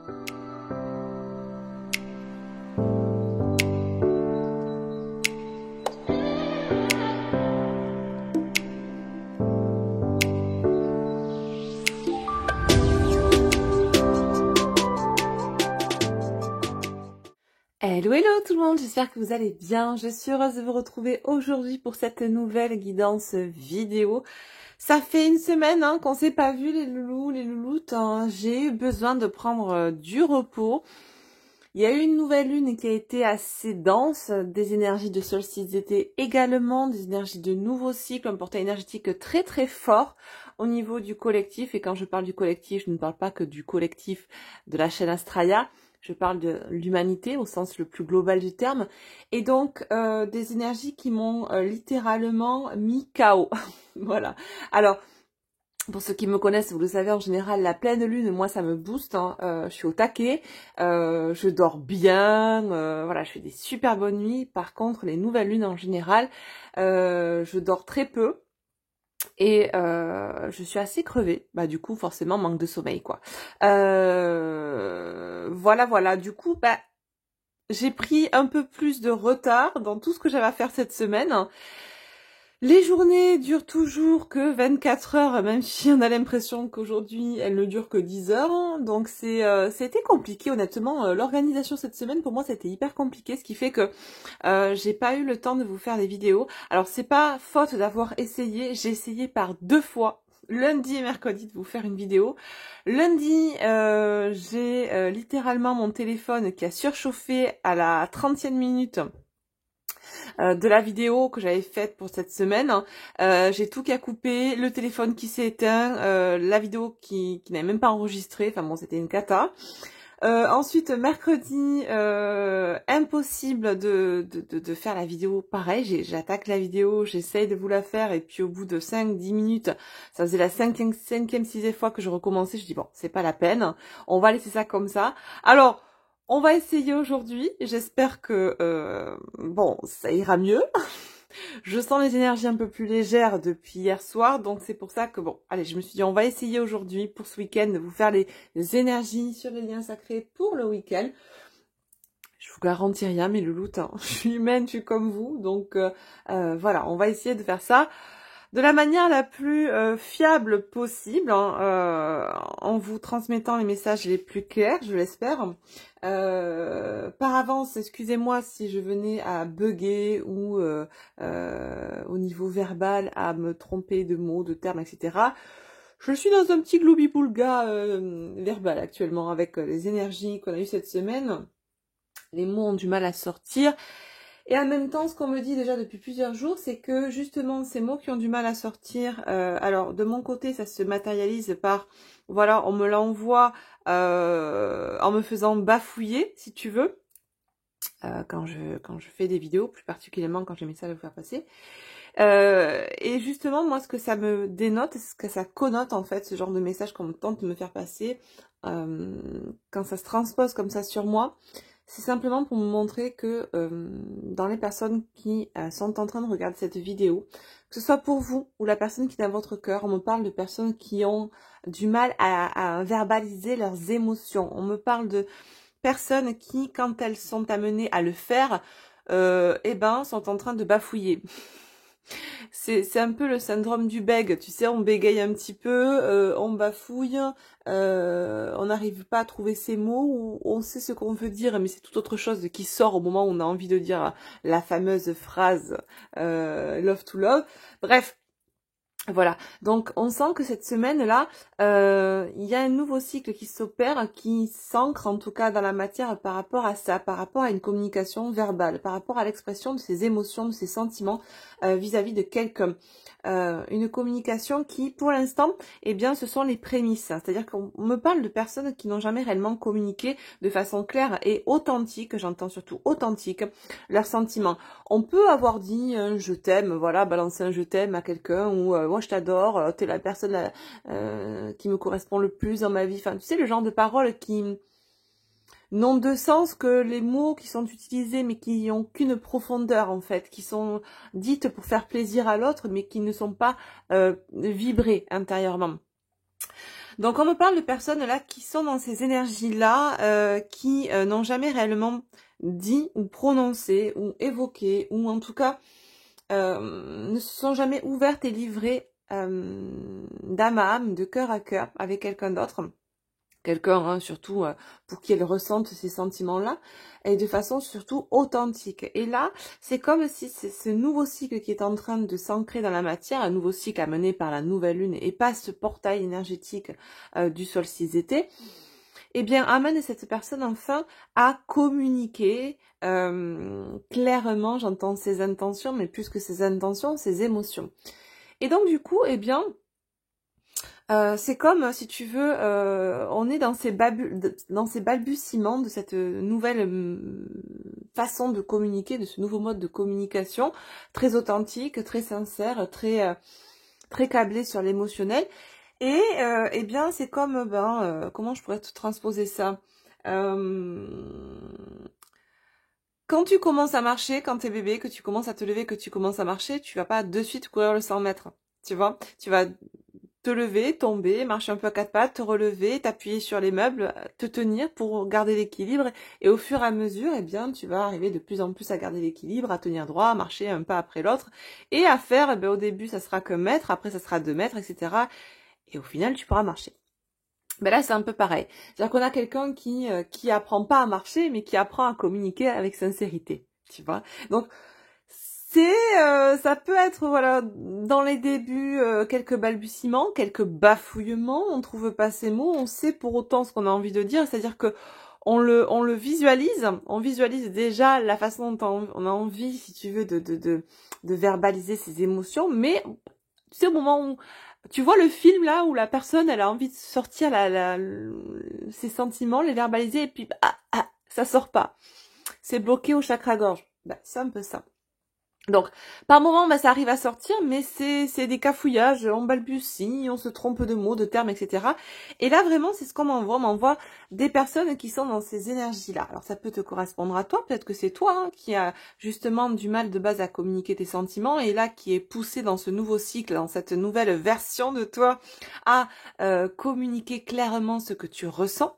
Hello hello tout le monde, j'espère que vous allez bien. Je suis heureuse de vous retrouver aujourd'hui pour cette nouvelle guidance vidéo. Ça fait une semaine qu'on s'est pas vu les loulous, les louloutes. J'ai eu besoin de prendre du repos. Il y a eu une nouvelle lune qui a été assez dense, des énergies de solstice d'été également, des énergies de nouveau cycle, un portail énergétique très très fort au niveau du collectif. Et quand je parle du collectif, je ne parle pas que du collectif de la chaîne Astraya. Je parle de l'humanité au sens le plus global du terme. Et donc, des énergies qui m'ont littéralement mis KO. Voilà. Alors, pour ceux qui me connaissent, vous le savez, en général, la pleine lune, moi, ça me booste. Je suis au taquet. Je dors bien. Voilà, je fais des super bonnes nuits. Par contre, les nouvelles lunes, en général, je dors très peu. Et je suis assez crevée, bah du coup forcément manque de sommeil quoi. Voilà, du coup bah j'ai pris un peu plus de retard dans tout ce que j'avais à faire cette semaine. Les journées durent toujours que 24 heures, même si on a l'impression qu'aujourd'hui elles ne durent que 10 heures. Donc c'était compliqué honnêtement. L'organisation cette semaine pour moi c'était hyper compliqué, ce qui fait que j'ai pas eu le temps de vous faire des vidéos. Alors c'est pas faute d'avoir essayé, j'ai essayé par 2 fois, lundi et mercredi, de vous faire une vidéo. Lundi, j'ai littéralement mon téléphone qui a surchauffé à la 30e minute de la vidéo que j'avais faite pour cette semaine. J'ai tout qui a coupé, le téléphone qui s'est éteint, la vidéo qui n'avait même pas enregistré, enfin bon c'était une cata. Ensuite, mercredi, impossible de faire la vidéo pareil. J'attaque la vidéo, j'essaye de vous la faire, et puis au bout de 5-10 minutes, ça faisait la cinquième, sixième fois que je recommençais, je dis bon, c'est pas la peine, on va laisser ça comme ça. Alors, on va essayer aujourd'hui, j'espère que, bon, ça ira mieux. Je sens les énergies un peu plus légères depuis hier soir, donc c'est pour ça que bon, allez, je me suis dit on va essayer aujourd'hui pour ce week-end de vous faire les énergies sur les liens sacrés pour le week-end. Je vous garantis rien, mes louloutes, je suis humaine, je suis comme vous, donc voilà, on va essayer de faire ça de la manière la plus fiable possible, en vous transmettant les messages les plus clairs, je l'espère. Par avance, excusez-moi si je venais à bugger ou au niveau verbal à me tromper de mots, de termes, etc. Je suis dans un petit gloubi-boulga verbal actuellement avec les énergies qu'on a eues cette semaine. Les mots ont du mal à sortir. Et en même temps, ce qu'on me dit déjà depuis plusieurs jours, c'est que justement, ces mots qui ont du mal à sortir, alors de mon côté, ça se matérialise par, voilà, on me l'envoie en me faisant bafouiller, si tu veux, quand je fais des vidéos, plus particulièrement quand j'ai mis ça à vous faire passer. Et justement, moi, ce que ça me dénote, ce que ça connote, en fait, ce genre de message qu'on tente de me faire passer, quand ça se transpose comme ça sur moi, c'est simplement pour me montrer que dans les personnes qui sont en train de regarder cette vidéo, que ce soit pour vous ou la personne qui est dans votre cœur, on me parle de personnes qui ont du mal à verbaliser leurs émotions. On me parle de personnes qui, quand elles sont amenées à le faire, eh ben, sont en train de bafouiller. C'est un peu le syndrome du bègue, tu sais, on bégaye un petit peu, on bafouille, on n'arrive pas à trouver ses mots, ou on sait ce qu'on veut dire, mais c'est tout autre chose qui sort au moment où on a envie de dire la fameuse phrase love to love. Bref. Voilà, donc on sent que cette semaine-là, il y a un nouveau cycle qui s'opère, qui s'ancre en tout cas dans la matière par rapport à ça, par rapport à une communication verbale, par rapport à l'expression de ses émotions, de ses sentiments vis-à-vis de quelqu'un. Une communication qui, pour l'instant, eh bien, ce sont les prémices. C'est-à-dire qu'on me parle de personnes qui n'ont jamais réellement communiqué de façon claire et authentique, j'entends surtout authentique, leurs sentiments. On peut avoir dit je t'aime, voilà, balancer un je t'aime à quelqu'un, ou moi je t'adore, t'es la personne qui me correspond le plus dans ma vie. Enfin, tu sais, le genre de paroles qui n'ont de sens que les mots qui sont utilisés, mais qui n'ont qu'une profondeur en fait, qui sont dites pour faire plaisir à l'autre, mais qui ne sont pas vibrées intérieurement. Donc on me parle de personnes là qui sont dans ces énergies-là, qui n'ont jamais réellement dit ou prononcé ou évoqué, ou en tout cas ne se sont jamais ouvertes et livrées d'âme à âme, de cœur à cœur avec quelqu'un d'autre. Quelqu'un, hein, surtout, pour qu'il ressente ces sentiments-là, et de façon surtout authentique. Et là, c'est comme si c'est ce nouveau cycle qui est en train de s'ancrer dans la matière, un nouveau cycle amené par la nouvelle lune, et pas ce portail énergétique du solstice d'été, eh bien, amène cette personne enfin à communiquer clairement, j'entends ses intentions, mais plus que ses intentions, ses émotions. Et donc, du coup, eh bien, c'est comme, si tu veux, on est dans ces balbutiements de cette nouvelle façon de communiquer, de ce nouveau mode de communication, très authentique, très sincère, très câblé sur l'émotionnel. Et eh bien, c'est comme, comment je pourrais te transposer ça? Quand tu commences à marcher, quand t'es bébé, que tu commences à te lever, que tu commences à marcher, tu vas pas de suite courir le 100 mètres. Tu vois? Tu vas te lever, tomber, marcher un peu à quatre pattes, te relever, t'appuyer sur les meubles, te tenir pour garder l'équilibre. Et au fur et à mesure, eh bien, tu vas arriver de plus en plus à garder l'équilibre, à tenir droit, à marcher un pas après l'autre. Et à faire, eh bien, au début, ça sera qu'un mètre, après, ça sera 2 mètres, etc. Et au final, tu pourras marcher. Ben là, c'est un peu pareil. C'est-à-dire qu'on a quelqu'un qui apprend pas à marcher, mais qui apprend à communiquer avec sincérité. Tu vois? Donc, ça peut être, voilà, dans les débuts, quelques balbutiements, quelques bafouillements, on trouve pas ces mots, on sait pour autant ce qu'on a envie de dire, c'est-à-dire que on le visualise, on visualise déjà la façon dont on a envie, si tu veux, de verbaliser ses émotions, mais tu sais, au moment où tu vois le film là où la personne elle a envie de sortir ses sentiments, les verbaliser et puis ça sort pas. C'est bloqué au chakra gorge. Bah, c'est un peu ça. Donc, par moment, ça arrive à sortir, mais c'est des cafouillages, on balbutie, on se trompe de mots, de termes, etc. Et là, vraiment, c'est ce qu'on m'envoie. On m'envoie des personnes qui sont dans ces énergies-là. Alors, ça peut te correspondre à toi, peut-être que c'est toi hein, qui a justement du mal de base à communiquer tes sentiments, et là, qui est poussé dans ce nouveau cycle, dans cette nouvelle version de toi, à communiquer clairement ce que tu ressens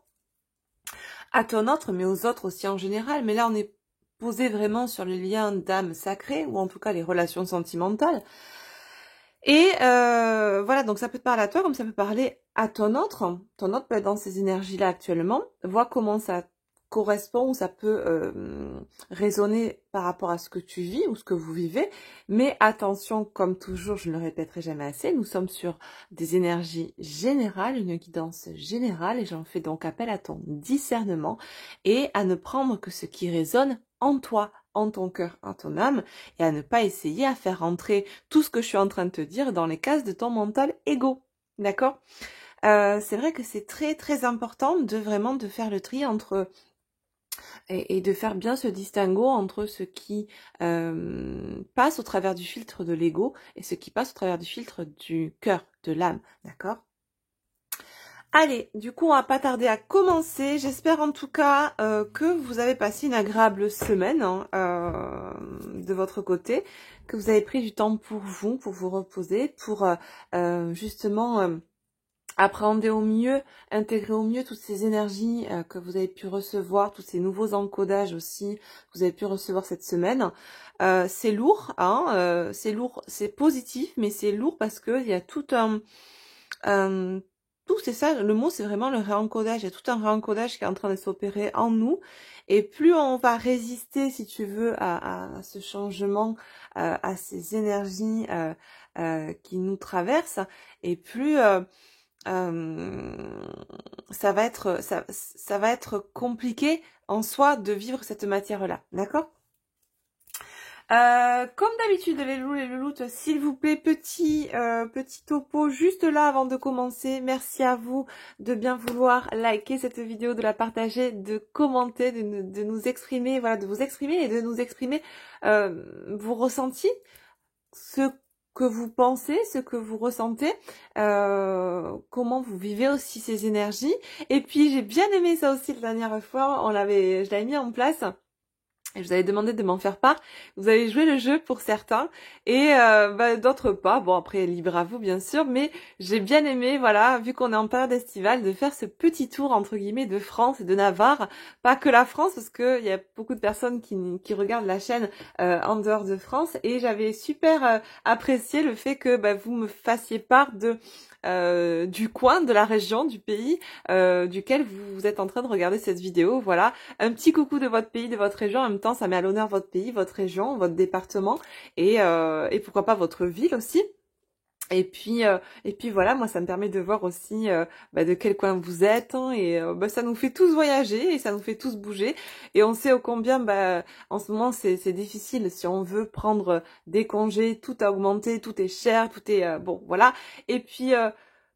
à ton autre, mais aux autres aussi en général. Mais là, on est posé vraiment sur les liens d'âme sacrée, ou en tout cas les relations sentimentales. Et voilà, donc ça peut te parler à toi, comme ça peut parler à ton autre. Ton autre peut être dans ces énergies-là actuellement. Vois comment ça correspond ou ça peut résonner par rapport à ce que tu vis ou ce que vous vivez. Mais attention, comme toujours, je ne le répéterai jamais assez, nous sommes sur des énergies générales, une guidance générale, et j'en fais donc appel à ton discernement et à ne prendre que ce qui résonne en toi, en ton cœur, en ton âme, et à ne pas essayer à faire rentrer tout ce que je suis en train de te dire dans les cases de ton mental égo. D'accord ? C'est vrai que c'est très très important de vraiment de faire le tri entre et de faire bien ce distinguo entre ce qui passe au travers du filtre de l'ego et ce qui passe au travers du filtre du cœur, de l'âme, d'accord ? Allez, du coup, on va pas tarder à commencer. J'espère en tout cas que vous avez passé une agréable semaine hein, de votre côté, que vous avez pris du temps pour vous reposer, pour justement appréhender au mieux, intégrer au mieux toutes ces énergies que vous avez pu recevoir, tous ces nouveaux encodages aussi que vous avez pu recevoir cette semaine. C'est lourd, hein, c'est lourd, c'est positif, mais c'est lourd parce que il y a tout tout, c'est ça, le mot c'est vraiment le réencodage, il y a tout un réencodage qui est en train de s'opérer en nous, et plus on va résister, si tu veux, à ce changement, à ces énergies qui nous traversent, et plus ça va être compliqué en soi de vivre cette matière-là, d'accord ? Comme d'habitude les loulous, les louloutes, s'il vous plaît, petit topo juste là avant de commencer. Merci à vous de bien vouloir liker cette vidéo, de la partager, de commenter, de nous exprimer, voilà, de vous exprimer et de nous exprimer vos ressentis, ce que vous pensez, ce que vous ressentez, comment vous vivez aussi ces énergies. Et puis j'ai bien aimé ça aussi la dernière fois, je l'avais mis en place. Je vous avais demandé de m'en faire part. Vous avez joué le jeu pour certains et d'autres pas. Bon, après, libre à vous, bien sûr. Mais j'ai bien aimé, voilà, vu qu'on est en période estivale, de faire ce petit tour, entre guillemets, de France et de Navarre. Pas que la France, parce qu'il y a beaucoup de personnes qui regardent la chaîne en dehors de France. Et j'avais super apprécié le fait que vous me fassiez part du coin, de la région, du pays duquel vous êtes en train de regarder cette vidéo. Voilà, un petit coucou de votre pays, de votre région. En même temps, ça met à l'honneur votre pays, votre région, votre département et pourquoi pas votre ville aussi. Et puis voilà, moi ça me permet de voir aussi de quel coin vous êtes hein, et ça nous fait tous voyager et ça nous fait tous bouger et on sait ô combien en ce moment c'est difficile si on veut prendre des congés, tout a augmenté, tout est cher, tout est bon voilà et puis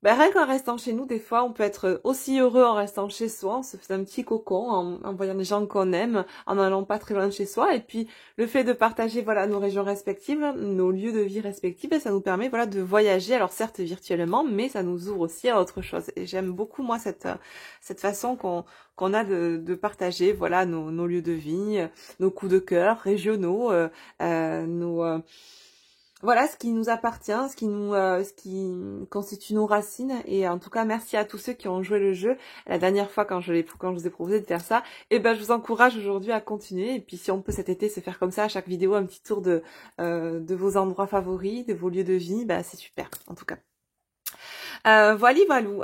rien qu'en restant chez nous, des fois, on peut être aussi heureux en restant chez soi, on se fait un petit cocon, en voyant des gens qu'on aime, en n'allant pas très loin de chez soi. Et puis, le fait de partager, voilà, nos régions respectives, nos lieux de vie respectifs, ça nous permet, voilà, de voyager. Alors, certes, virtuellement, mais ça nous ouvre aussi à autre chose. Et j'aime beaucoup, moi, cette façon qu'on a de partager, voilà, nos lieux de vie, nos coups de cœur régionaux, voilà ce qui nous appartient, ce qui constitue nos racines. Et en tout cas, merci à tous ceux qui ont joué le jeu. La dernière fois, quand je vous ai proposé de faire ça, je vous encourage aujourd'hui à continuer. Et puis, si on peut cet été se faire comme ça à chaque vidéo, un petit tour de vos endroits favoris, de vos lieux de vie, c'est super, en tout cas. Voilou.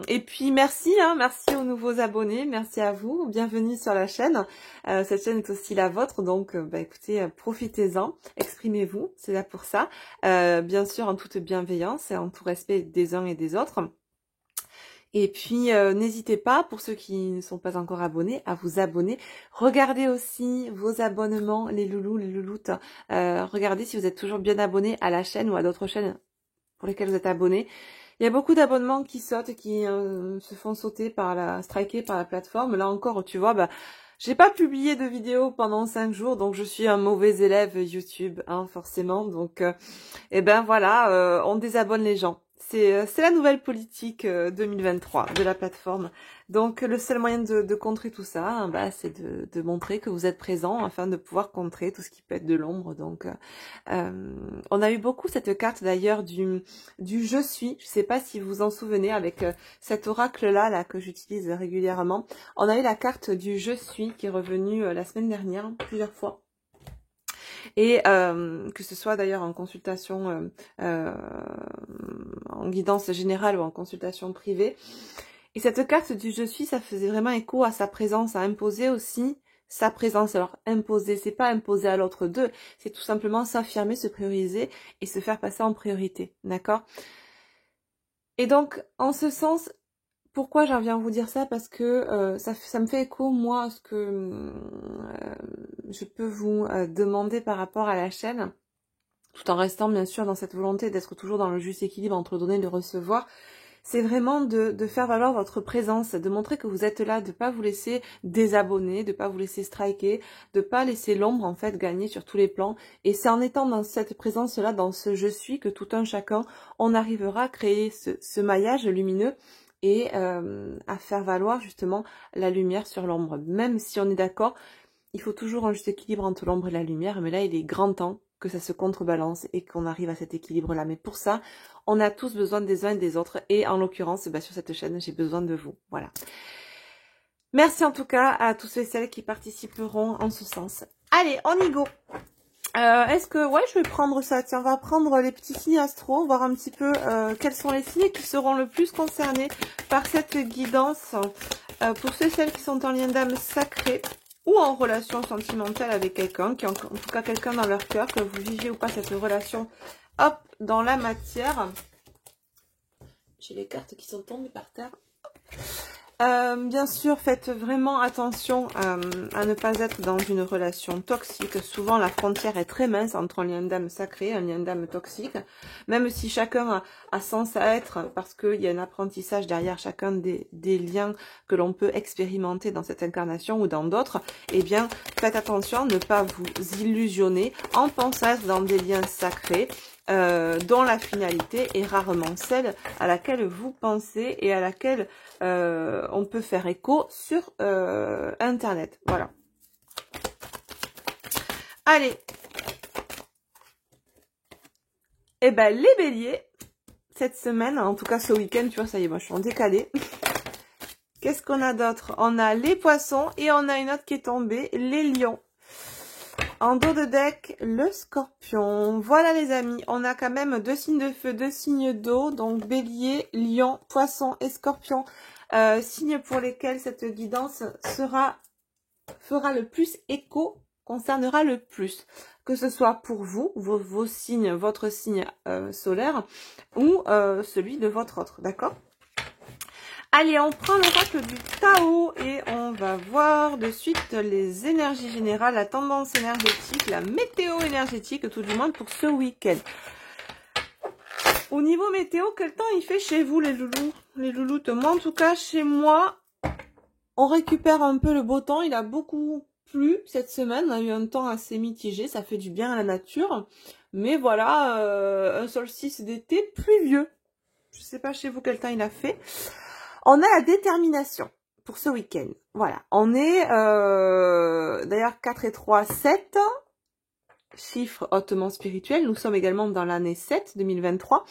Et puis merci aux nouveaux abonnés, merci à vous, bienvenue sur la chaîne. Cette chaîne est aussi la vôtre, donc écoutez, profitez-en, exprimez-vous, c'est là pour ça. Bien sûr en toute bienveillance et en tout respect des uns et des autres. Et puis n'hésitez pas, pour ceux qui ne sont pas encore abonnés, à vous abonner. Regardez aussi vos abonnements, les loulous, les louloutes. Regardez si vous êtes toujours bien abonnés à la chaîne ou à d'autres chaînes pour lesquels vous êtes abonnés. Il y a beaucoup d'abonnements qui sautent, qui se font sauter striker par la plateforme. Là encore, tu vois, j'ai pas publié de vidéo pendant 5 jours, donc je suis un mauvais élève YouTube, forcément. Donc, voilà, on désabonne les gens. C'est la nouvelle politique 2023 de la plateforme. Donc le seul moyen de contrer tout ça, c'est de montrer que vous êtes présent afin de pouvoir contrer tout ce qui peut être de l'ombre. Donc on a eu beaucoup cette carte d'ailleurs du je suis. Je sais pas si vous vous en souvenez avec cet oracle là que j'utilise régulièrement. On a eu la carte du je suis qui est revenue la semaine dernière plusieurs fois. Et que ce soit d'ailleurs en consultation en guidance générale ou en consultation privée. Et cette carte du je suis, ça faisait vraiment écho à sa présence, à imposer aussi sa présence. Alors imposer, c'est pas imposer à l'autre d'eux, c'est tout simplement s'affirmer, se prioriser et se faire passer en priorité, d'accord? Et donc en ce sens, pourquoi j'en viens à vous dire ça? Parce que ça me fait écho, moi, à ce que je peux vous demander par rapport à la chaîne, tout en restant bien sûr dans cette volonté d'être toujours dans le juste équilibre entre donner et le recevoir. C'est vraiment de faire valoir votre présence, de montrer que vous êtes là, de pas vous laisser désabonner, de pas vous laisser striker, de pas laisser l'ombre en fait gagner sur tous les plans. Et c'est en étant dans cette présence-là, dans ce je suis, que tout un chacun, on arrivera à créer ce maillage lumineux et à faire valoir justement la lumière sur l'ombre. Même si on est d'accord, il faut toujours un juste équilibre entre l'ombre et la lumière, mais là il est grand temps que ça se contrebalance et qu'on arrive à cet équilibre-là. Mais pour ça, on a tous besoin des uns et des autres, et en l'occurrence, sur cette chaîne, j'ai besoin de vous. Voilà. Merci en tout cas à tous ceux et celles qui participeront en ce sens. Allez, on y go. Est-ce que... Ouais, je vais prendre ça. Tiens, on va prendre les petits signes astro, voir un petit peu quels sont les signes qui seront le plus concernés par cette guidance. Pour ceux et celles qui sont en lien d'âme sacrée ou en relation sentimentale avec quelqu'un, qui est en tout cas quelqu'un dans leur cœur, que vous viviez ou pas cette relation, hop, dans la matière. J'ai les cartes qui sont tombées par terre. Bien sûr, faites vraiment attention à ne pas être dans une relation toxique. Souvent, la frontière est très mince entre un lien d'âme sacré et un lien d'âme toxique. Même si chacun a sens à être, parce qu'il y a un apprentissage derrière chacun des liens que l'on peut expérimenter dans cette incarnation ou dans d'autres, eh bien, faites attention à ne pas vous illusionner en pensant être dans des liens sacrés, dont la finalité est rarement celle à laquelle vous pensez et à laquelle on peut faire écho sur Internet. Voilà. Allez. Eh ben, les béliers, cette semaine, en tout cas ce week-end, tu vois, ça y est, moi je suis en décalé. Qu'est-ce qu'on a d'autre? On a les poissons et on a une autre qui est tombée, les lions. En dos de deck, le scorpion. Voilà les amis, on a quand même 2 signes de feu, 2 signes d'eau, donc bélier, lion, poisson et scorpion. Signes pour lesquels cette guidance fera le plus écho, concernera le plus. Que ce soit pour vous, vos signes, votre signe solaire ou celui de votre autre, d'accord? Allez, on prend l'oracle du Tao et on va voir de suite les énergies générales, la tendance énergétique, la météo énergétique, tout du moins pour ce week-end. Au niveau météo, quel temps il fait chez vous les loulous? Les louloutes, moi en tout cas, chez moi, on récupère un peu le beau temps, il a beaucoup plu cette semaine, on a eu un temps assez mitigé, ça fait du bien à la nature. Mais voilà, un solstice d'été pluvieux. Je sais pas chez vous quel temps il a fait. On a la détermination pour ce week-end. Voilà, on est d'ailleurs 4 et 3, 7, chiffre hautement spirituel. Nous sommes également dans l'année 7, 2023.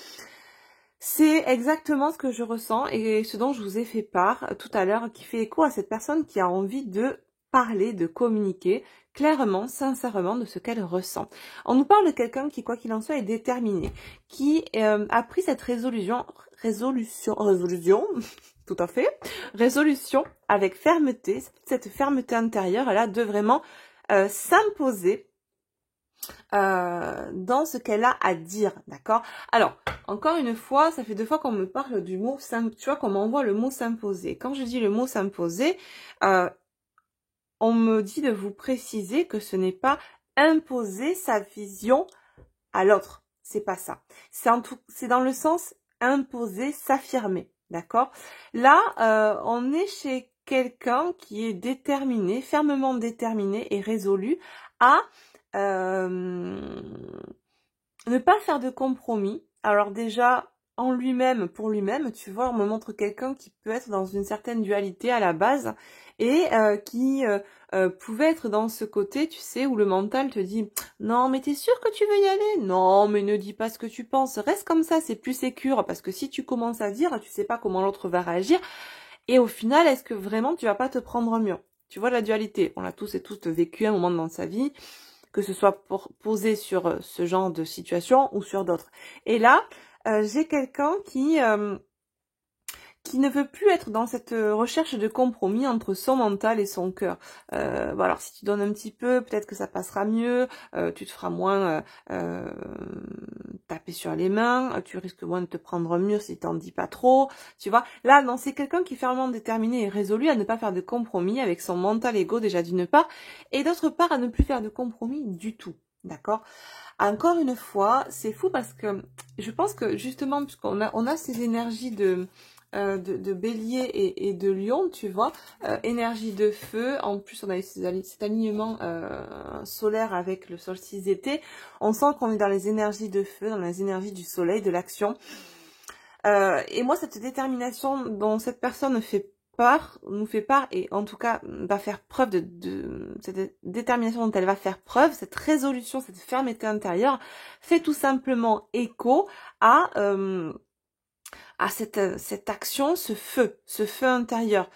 C'est exactement ce que je ressens et ce dont je vous ai fait part tout à l'heure, qui fait écho à cette personne qui a envie de parler, de communiquer clairement, sincèrement de ce qu'elle ressent. On nous parle de quelqu'un qui, quoi qu'il en soit, est déterminé, qui a pris cette résolution, tout à fait, résolution avec fermeté, cette fermeté intérieure, elle a de vraiment s'imposer dans ce qu'elle a à dire, d'accord? Alors, encore une fois, ça fait 2 fois qu'on me parle du mot, tu vois, qu'on m'envoie le mot s'imposer. Quand je dis le mot s'imposer, on me dit de vous préciser que ce n'est pas imposer sa vision à l'autre. C'est pas ça. C'est dans le sens imposer, s'affirmer, d'accord? Là, on est chez quelqu'un qui est déterminé, fermement déterminé et résolu à ne pas faire de compromis. Alors déjà, en lui-même, pour lui-même, tu vois, on me montre quelqu'un qui peut être dans une certaine dualité à la base et qui pouvait être dans ce côté, tu sais, où le mental te dit « Non, mais t'es sûr que tu veux y aller ? Non, mais ne dis pas ce que tu penses. Reste comme ça, c'est plus sécure. Parce que si tu commences à dire, tu sais pas comment l'autre va réagir. Et au final, est-ce que vraiment tu vas pas te prendre un mur ?» Tu vois la dualité. On l'a tous et toutes vécu à un moment dans sa vie, que ce soit posé sur ce genre de situation ou sur d'autres. Et là, j'ai quelqu'un qui ne veut plus être dans cette recherche de compromis entre son mental et son cœur. Bon, alors si tu donnes un petit peu, peut-être que ça passera mieux, tu te feras moins taper sur les mains, tu risques moins de te prendre un mur si t'en dis pas trop, tu vois. Là, non, c'est quelqu'un qui est fermement déterminé et résolu à ne pas faire de compromis avec son mental égo déjà d'une part, et d'autre part à ne plus faire de compromis du tout, d'accord ? Encore une fois, c'est fou parce que je pense que justement, puisqu'on a ces énergies de bélier et de lion, tu vois, énergie de feu, en plus on a cet alignement solaire avec le solstice d'été, on sent qu'on est dans les énergies de feu, dans les énergies du soleil, de l'action, et moi cette détermination dont cette personne nous fait part, et en tout cas va faire preuve de cette détermination dont elle va faire preuve, cette résolution, cette fermeté intérieure, fait tout simplement écho à cette action, ce feu intérieur.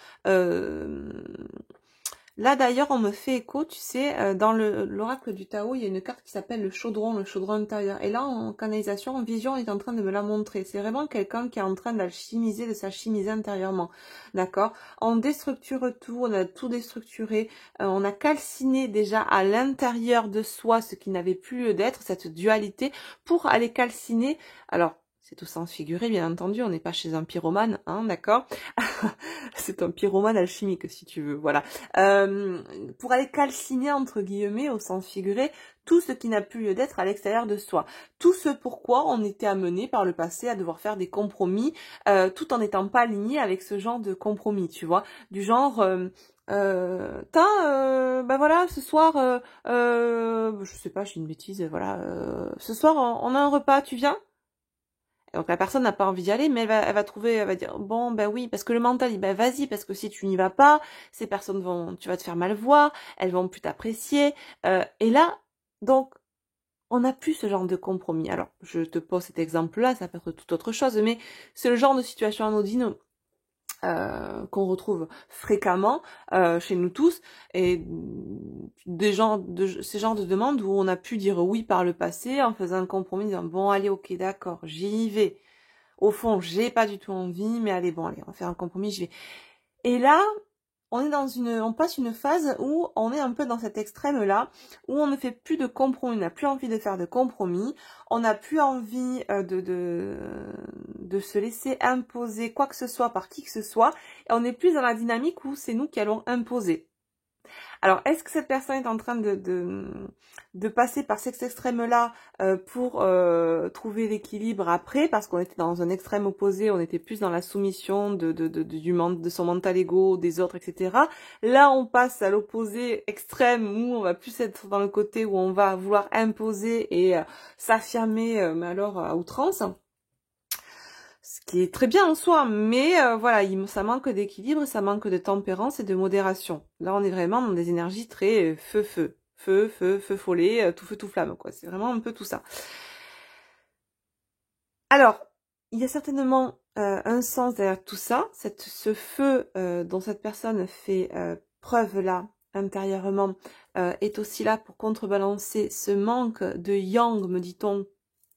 Là d'ailleurs on me fait écho, tu sais, dans l'oracle du Tao, il y a une carte qui s'appelle le chaudron intérieur. Et là en canalisation, en vision, on est en train de me la montrer. C'est vraiment quelqu'un qui est en train d'alchimiser, de s'alchimiser intérieurement. D'accord? On déstructure tout, on a tout déstructuré, on a calciné déjà à l'intérieur de soi ce qui n'avait plus lieu d'être, cette dualité, pour aller calciner. Alors, c'est au sens figuré, bien entendu, on n'est pas chez un pyromane, hein, d'accord? C'est un pyromane alchimique, si tu veux, voilà. Pour aller calciner, entre guillemets, au sens figuré, tout ce qui n'a plus lieu d'être à l'extérieur de soi. Tout ce pourquoi on était amené par le passé à devoir faire des compromis, tout en n'étant pas aligné avec ce genre de compromis, tu vois. Du genre... bah voilà, ce soir, je sais pas, j'ai une bêtise, voilà, ce soir, on a un repas, tu viens? Donc la personne n'a pas envie d'y aller, mais elle va dire bon ben oui, parce que le mental dit ben vas-y, parce que si tu n'y vas pas, ces personnes tu vas te faire mal voir, elles vont plus t'apprécier. Et là, Donc, on n'a plus ce genre de compromis. Alors, je te pose cet exemple-là, ça peut être toute autre chose, mais c'est le genre de situation anodine qu'on retrouve fréquemment chez nous tous, et ces genres de demandes où on a pu dire oui par le passé en faisant un compromis, en disant bon allez ok d'accord j'y vais, au fond j'ai pas du tout envie mais allez bon allez on va faire un compromis, j'y vais. Et là on passe une phase où on est un peu dans cet extrême-là, où on ne fait plus de compromis, on n'a plus envie de faire de compromis, on n'a plus envie de se laisser imposer quoi que ce soit par qui que ce soit, et on est plus dans la dynamique où c'est nous qui allons imposer. Alors, est-ce que cette personne est en train de passer par cet extrême-là pour trouver l'équilibre après, parce qu'on était dans un extrême opposé, on était plus dans la soumission de son mental ego, des autres, etc. Là, on passe à l'opposé extrême où on va plus être dans le côté où on va vouloir imposer et s'affirmer, mais alors à outrance. Ce qui est très bien en soi, mais voilà, ça manque d'équilibre, ça manque de tempérance et de modération. Là, on est vraiment dans des énergies très feu follet, tout feu, tout flamme, quoi. C'est vraiment un peu tout ça. Alors, il y a certainement un sens derrière tout ça, ce feu dont cette personne fait preuve là, intérieurement, est aussi là pour contrebalancer ce manque de yang, me dit-on,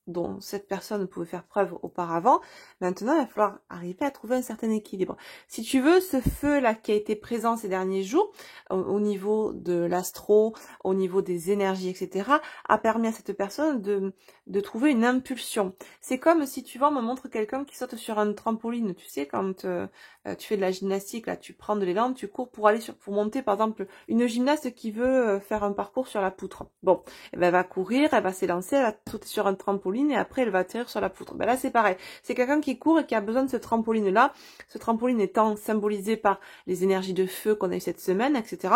dont cette personne pouvait faire preuve auparavant. Maintenant, il va falloir arriver à trouver un certain équilibre. Si tu veux, ce feu-là qui a été présent ces derniers jours, au niveau de l'astro, au niveau des énergies, etc., a permis à cette personne de trouver une impulsion. C'est comme si tu vois, on me montre quelqu'un qui saute sur un trampoline, tu sais, quand tu fais de la gymnastique, là, tu prends de l'élan, tu cours pour pour monter, par exemple, une gymnaste qui veut faire un parcours sur la poutre. Bon, elle va courir, elle va s'élancer, elle va sauter sur un trampoline, et après elle va atterrir sur la poutre. Ben là c'est pareil, c'est quelqu'un qui court et qui a besoin de ce trampoline là, ce trampoline étant symbolisé par les énergies de feu qu'on a eu cette semaine, etc.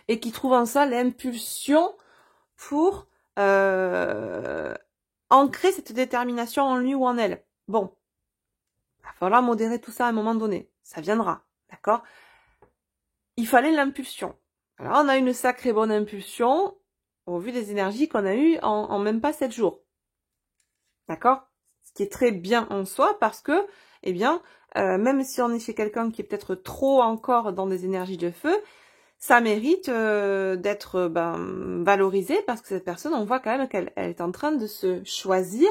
Et qui trouve en ça l'impulsion pour ancrer cette détermination en lui ou en elle. Bon, il va falloir modérer tout ça à un moment donné, ça viendra, d'accord? Il fallait l'impulsion. Alors on a une sacrée bonne impulsion au vu des énergies qu'on a eues en même pas 7 jours. D'accord? Ce qui est très bien en soi parce que, eh bien, même si on est chez quelqu'un qui est peut-être trop encore dans des énergies de feu, ça mérite d'être valorisé parce que cette personne, on voit quand même qu'elle est en train de se choisir,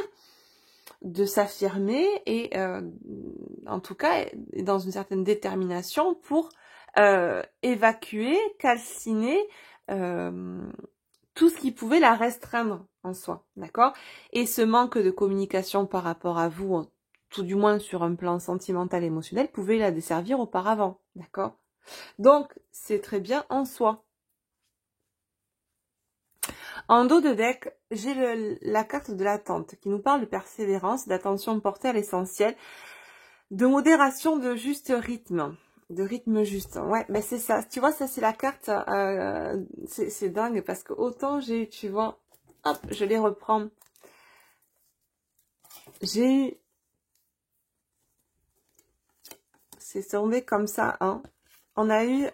de s'affirmer et en tout cas dans une certaine détermination pour évacuer, calciner tout ce qui pouvait la restreindre en soi, d'accord? Et ce manque de communication par rapport à vous, tout du moins sur un plan sentimental, émotionnel, pouvait la desservir auparavant, d'accord? Donc, c'est très bien en soi. En dos de deck, j'ai la carte de l'attente qui nous parle de persévérance, d'attention portée à l'essentiel, de modération, de juste rythme. De rythme juste, ouais, ben c'est ça, tu vois, ça c'est la carte, c'est dingue, parce que autant j'ai, tu vois, hop, je les reprends, j'ai eu, c'est tombé comme ça, hein, on a eu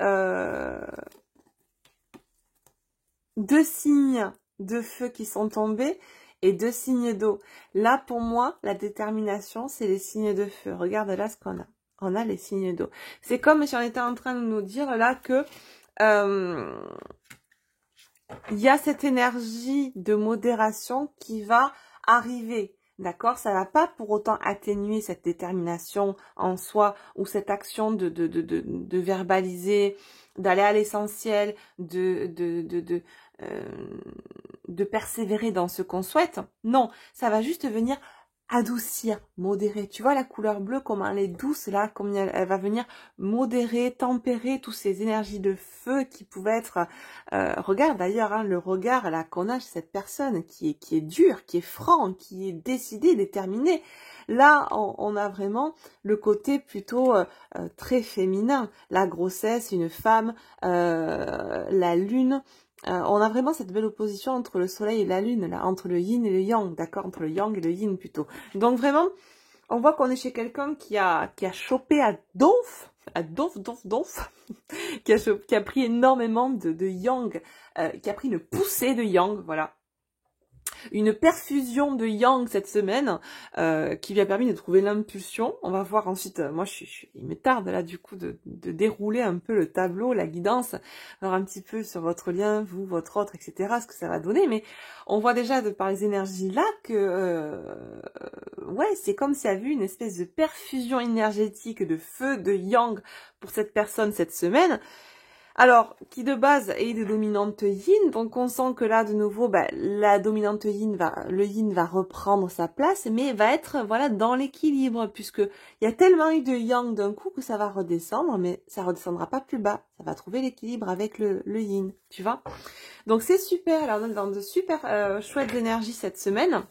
2 signes de feu qui sont tombés, et 2 signes d'eau. Là, pour moi, la détermination, c'est les signes de feu, regarde là ce qu'on a. On a les signes d'eau. C'est comme si on était en train de nous dire là que il y a cette énergie de modération qui va arriver. D'accord? Ça va pas pour autant atténuer cette détermination en soi ou cette action de verbaliser, d'aller à l'essentiel, de persévérer dans ce qu'on souhaite. Non, ça va juste venir adoucir, modérer. Tu vois la couleur bleue, comment elle est douce là, comme elle va venir modérer, tempérer toutes ces énergies de feu qui pouvaient être... regarde d'ailleurs, hein, le regard là qu'on a chez cette personne qui est dur, qui est franc, qui est décidé, déterminé. Là, on a vraiment le côté plutôt très féminin. La grossesse, une femme, la lune... on a vraiment cette belle opposition entre le soleil et la lune, là, entre le yin et le yang, d'accord, entre le yang et le yin plutôt. Donc vraiment, on voit qu'on est chez quelqu'un qui a chopé à donf à donf, donf, donf, qui a pris énormément de yang, qui a pris une poussée de yang, voilà. Une perfusion de yang cette semaine qui lui a permis de trouver l'impulsion. On va voir ensuite, moi il me tarde là du coup de dérouler un peu le tableau, la guidance, alors un petit peu sur votre lien, vous, votre autre, etc., ce que ça va donner, mais on voit déjà par les énergies là que ouais, c'est comme s'il y avait une espèce de perfusion énergétique de feu, de yang pour cette personne cette semaine. Alors, qui de base est de dominante yin, donc on sent que là, de nouveau, la dominante yin le yin va reprendre sa place, mais va être, voilà, dans l'équilibre, puisque il y a tellement eu de yang d'un coup que ça va redescendre, mais ça redescendra pas plus bas. Ça va trouver l'équilibre avec le yin, tu vois. Donc c'est super, alors on est dans de super chouettes énergies cette semaine.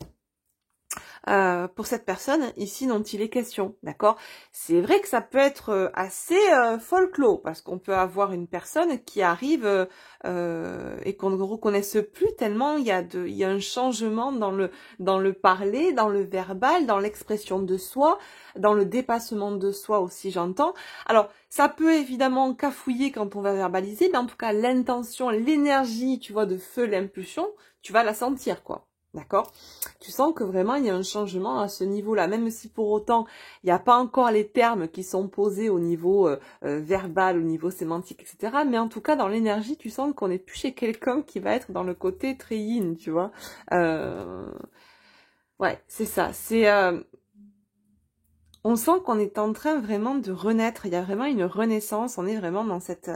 Pour cette personne ici dont il est question, d'accord? C'est vrai que ça peut être assez folklore, parce qu'on peut avoir une personne qui arrive et qu'on ne reconnaisse plus tellement il y a un changement dans le parler, dans le verbal, dans l'expression de soi, dans le dépassement de soi aussi, j'entends. Alors, ça peut évidemment cafouiller quand on va verbaliser, mais en tout cas, l'intention, l'énergie, tu vois, de feu, l'impulsion, tu vas la sentir, quoi. D'accord? Tu sens que vraiment il y a un changement à ce niveau-là, même si pour autant il n'y a pas encore les termes qui sont posés au niveau verbal, au niveau sémantique, etc. Mais en tout cas dans l'énergie, tu sens qu'on n'est plus chez quelqu'un qui va être dans le côté très yin, tu vois. Ouais, c'est ça. On sent qu'on est en train vraiment de renaître. Il y a vraiment une renaissance. On est vraiment dans cette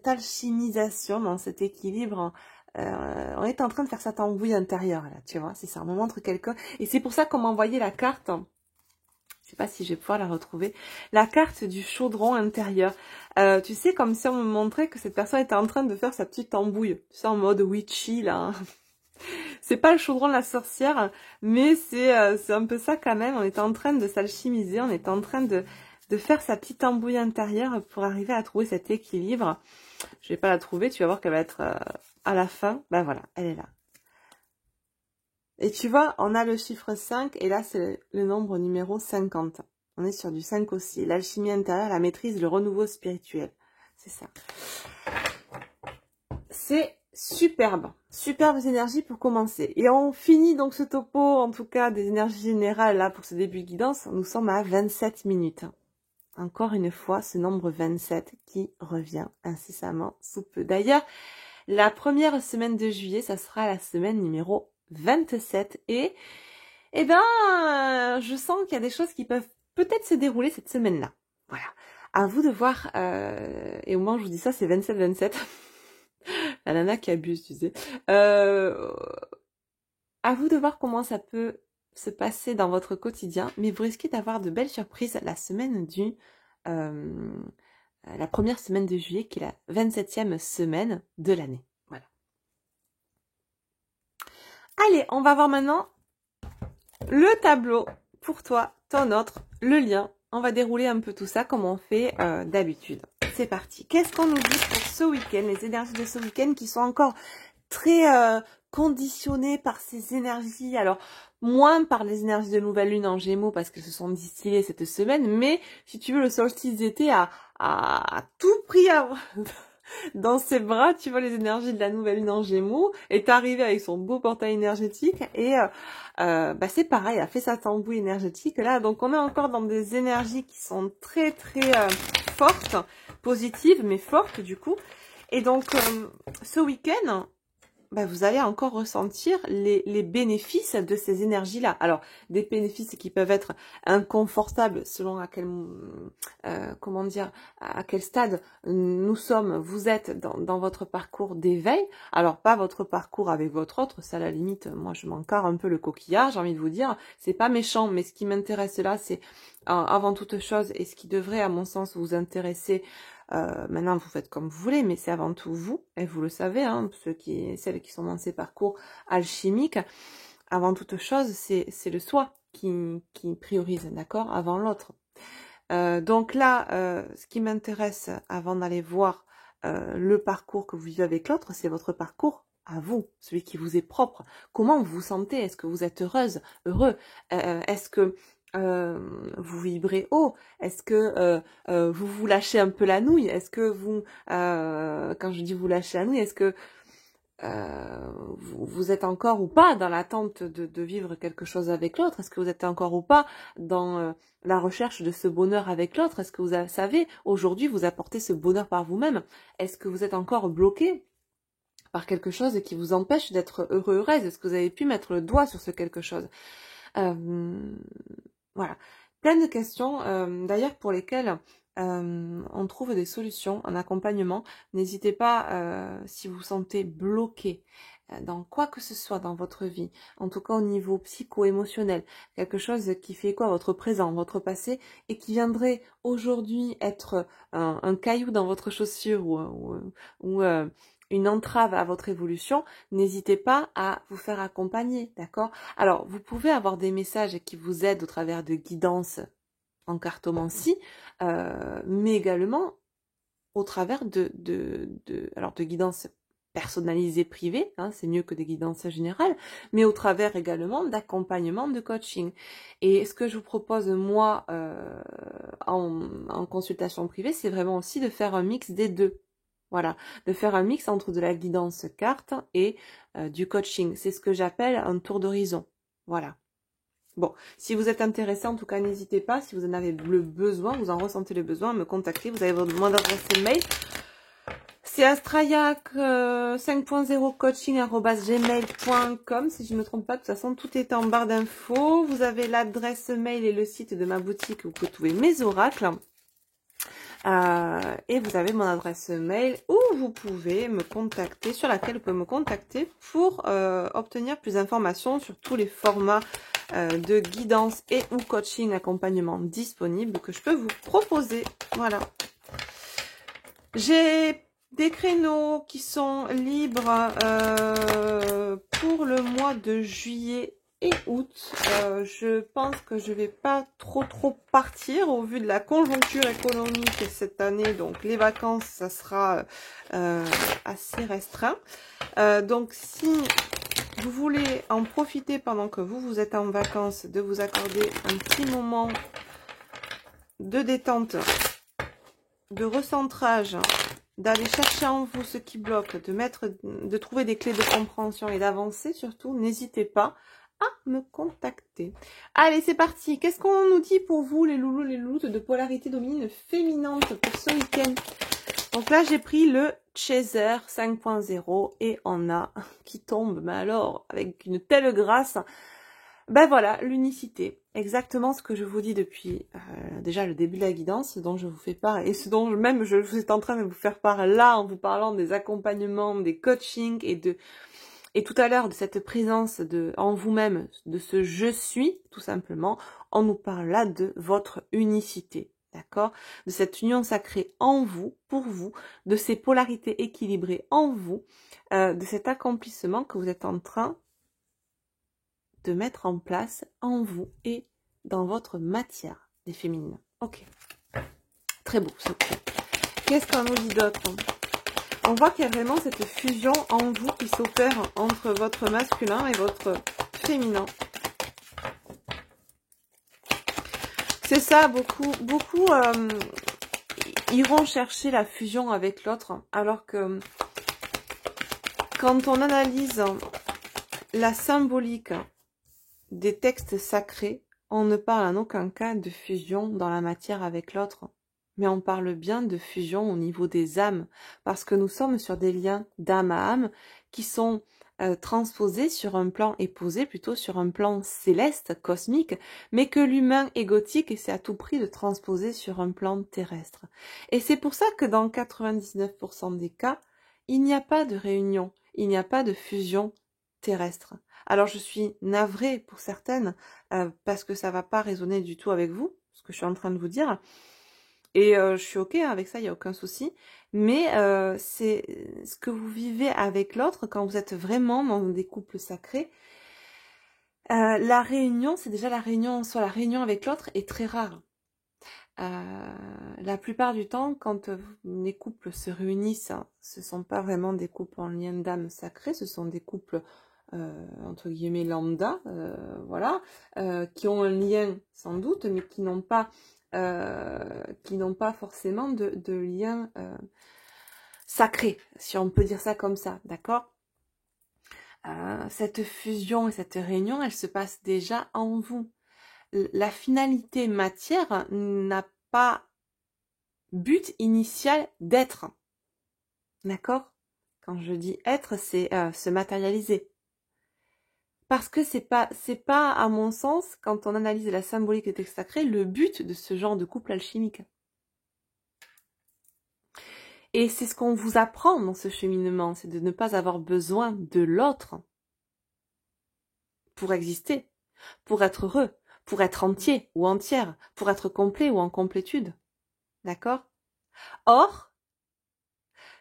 alchimisation, dans cet équilibre. On est en train de faire sa tambouille intérieure, là, tu vois, c'est ça, on me montre quelqu'un, et c'est pour ça qu'on m'a envoyé la carte, je sais pas si je vais pouvoir la retrouver, la carte du chaudron intérieur, tu sais, comme si on me montrait que cette personne était en train de faire sa petite tambouille, tu sais, en mode witchy, là, hein. C'est pas le chaudron de la sorcière, mais c'est un peu ça quand même, on est en train de s'alchimiser, on est en train de faire sa petite tambouille intérieure pour arriver à trouver cet équilibre. Je vais pas la trouver, tu vas voir qu'elle va être à la fin. Ben voilà, elle est là. Et tu vois, on a le chiffre 5 et là c'est le nombre numéro 50. On est sur du 5 aussi. L'alchimie intérieure, la maîtrise, le renouveau spirituel. C'est ça. C'est superbe. Superbes énergies pour commencer. Et on finit donc ce topo, en tout cas des énergies générales là pour ce début de guidance. Nous sommes à 27 minutes. Encore une fois, ce nombre 27 qui revient incessamment sous peu. D'ailleurs, la première semaine de juillet, ça sera la semaine numéro 27. Et, je sens qu'il y a des choses qui peuvent peut-être se dérouler cette semaine-là. Voilà. À vous de voir, et au moment où je vous dis ça, c'est 27-27. La nana qui abuse, tu sais. À vous de voir comment ça peut se passer dans votre quotidien, mais vous risquez d'avoir de belles surprises la semaine la première semaine de juillet, qui est la 27e semaine de l'année. Voilà. Allez, on va voir maintenant le tableau pour toi, ton autre, le lien. On va dérouler un peu tout ça comme on fait d'habitude. C'est parti. Qu'est-ce qu'on nous dit pour ce week-end? Les énergies de ce week-end qui sont encore très conditionnées par ces énergies. Alors, moins par les énergies de nouvelle lune en Gémeaux parce qu'elles se sont distillées cette semaine, mais si tu veux, le solstice d'été a tout pris dans ses bras, tu vois, les énergies de la nouvelle lune en Gémeaux, est arrivé avec son beau portail énergétique et c'est pareil, a fait sa tambouille énergétique là, donc on est encore dans des énergies qui sont très très fortes, positives mais fortes du coup, et donc ce week-end, vous allez encore ressentir les bénéfices de ces énergies-là. Alors, des bénéfices qui peuvent être inconfortables selon à quel, à quel stade vous êtes dans votre parcours d'éveil. Alors, pas votre parcours avec votre autre, ça à la limite, moi je m'en carre un peu le coquillard, j'ai envie de vous dire, c'est pas méchant, mais ce qui m'intéresse là, c'est avant toute chose, et ce qui devrait à mon sens vous intéresser. Maintenant, vous faites comme vous voulez, mais c'est avant tout vous, et vous le savez, hein, celles qui sont dans ces parcours alchimiques, avant toute chose, c'est le soi qui priorise, d'accord, avant l'autre. Donc là, ce qui m'intéresse avant d'aller voir le parcours que vous vivez avec l'autre, c'est votre parcours à vous, celui qui vous est propre. Comment vous vous sentez? Est-ce que vous êtes heureuse, heureux? Est-ce que vous vibrez haut? Est-ce que vous vous lâchez un peu la nouille? Est-ce que vous, quand je dis vous lâchez la nouille, est-ce que vous êtes encore ou pas dans l'attente de vivre quelque chose avec l'autre? Est-ce que vous êtes encore ou pas dans la recherche de ce bonheur avec l'autre? Est-ce que vous savez aujourd'hui vous apporter ce bonheur par vous-même? Est-ce que vous êtes encore bloqué par quelque chose qui vous empêche d'être heureux, heureuse? Est-ce que vous avez pu mettre le doigt sur ce quelque chose? Voilà, plein de questions d'ailleurs pour lesquelles on trouve des solutions, un accompagnement. N'hésitez pas si vous vous sentez bloqué dans quoi que ce soit dans votre vie, en tout cas au niveau psycho-émotionnel, quelque chose qui fait quoi votre présent, votre passé, et qui viendrait aujourd'hui être un caillou dans votre chaussure ou une entrave à votre évolution, n'hésitez pas à vous faire accompagner, d'accord? Alors, vous pouvez avoir des messages qui vous aident au travers de guidances en cartomancie, mais également au travers de guidances personnalisées privées, hein, c'est mieux que des guidances générales, mais au travers également d'accompagnement de coaching. Et ce que je vous propose, moi, en consultation privée, c'est vraiment aussi de faire un mix des deux. Voilà, de faire un mix entre de la guidance carte et du coaching. C'est ce que j'appelle un tour d'horizon. Voilà. Bon, si vous êtes intéressé, en tout cas, n'hésitez pas. Si vous en avez le besoin, vous en ressentez le besoin, à me contacter. Vous avez votre mon adresse mail. C'est astraillac 5.0 coaching@gmail.com. Si je ne me trompe pas, de toute façon, tout est en barre d'infos. Vous avez l'adresse mail et le site de ma boutique où vous pouvez trouver mes oracles. Et vous avez mon adresse mail où vous pouvez me contacter, sur laquelle vous pouvez me contacter pour obtenir plus d'informations sur tous les formats de guidance et ou coaching accompagnement disponibles que je peux vous proposer. Voilà. J'ai des créneaux qui sont libres pour le mois de juillet et août. Je pense que je vais pas trop partir au vu de la conjoncture économique cette année. Donc les vacances, ça sera assez restreint. Donc si vous voulez en profiter pendant que vous êtes en vacances, de vous accorder un petit moment de détente, de recentrage, d'aller chercher en vous ce qui bloque, de trouver des clés de compréhension et d'avancer surtout, n'hésitez pas à me contacter. Allez, c'est parti. Qu'est-ce qu'on nous dit pour vous, les loulous, les louloutes de polarité dominante féminante pour ce week-end? Donc là, j'ai pris le Chaser 5.0 et on a qui tombe, mais alors, avec une telle grâce. Ben voilà, l'unicité. Exactement ce que je vous dis depuis déjà le début de la guidance, ce dont je vous fais part, et ce dont même je suis en train de vous faire part là, en vous parlant des accompagnements, des coachings, et tout à l'heure de cette présence en vous-même, de ce je suis, tout simplement, on nous parle là de votre unicité. D'accord? De cette union sacrée en vous, pour vous, de ces polarités équilibrées en vous, de cet accomplissement que vous êtes en train de mettre en place en vous et dans votre matière des féminines. Ok. Très beau ce coup. Qu'est-ce qu'on nous dit d'autre? On voit qu'il y a vraiment cette fusion en vous qui s'opère entre votre masculin et votre féminin. C'est ça, beaucoup iront chercher la fusion avec l'autre, alors que quand on analyse la symbolique des textes sacrés, on ne parle en aucun cas de fusion dans la matière avec l'autre, mais on parle bien de fusion au niveau des âmes, parce que nous sommes sur des liens d'âme à âme qui sont transposés sur un plan et posés plutôt sur un plan céleste, cosmique, mais que l'humain égotique essaie à tout prix de transposer sur un plan terrestre. Et c'est pour ça que dans 99% des cas, il n'y a pas de réunion, il n'y a pas de fusion terrestre. Alors je suis navrée pour certaines parce que ça va pas résonner du tout avec vous, ce que je suis en train de vous dire. Et je suis ok avec ça, il n'y a aucun souci. Mais c'est ce que vous vivez avec l'autre quand vous êtes vraiment dans des couples sacrés. La réunion, c'est déjà la réunion en soi. La réunion avec l'autre est très rare. La plupart du temps, quand les couples se réunissent, ce sont pas vraiment des couples en lien d'âme sacré, ce sont des couples entre guillemets lambda, voilà, qui ont un lien sans doute, mais qui n'ont pas forcément de lien sacré, si on peut dire ça comme ça, d'accord? Cette fusion et cette réunion, elle se passe déjà en vous. La finalité matière n'a pas but initial d'être, d'accord? Quand je dis être, c'est se matérialiser. Parce que c'est pas, à mon sens, quand on analyse la symbolique des textes sacrés, le but de ce genre de couple alchimique. Et c'est ce qu'on vous apprend dans ce cheminement, c'est de ne pas avoir besoin de l'autre pour exister, pour être heureux, pour être entier ou entière, pour être complet ou en complétude. D'accord? Or,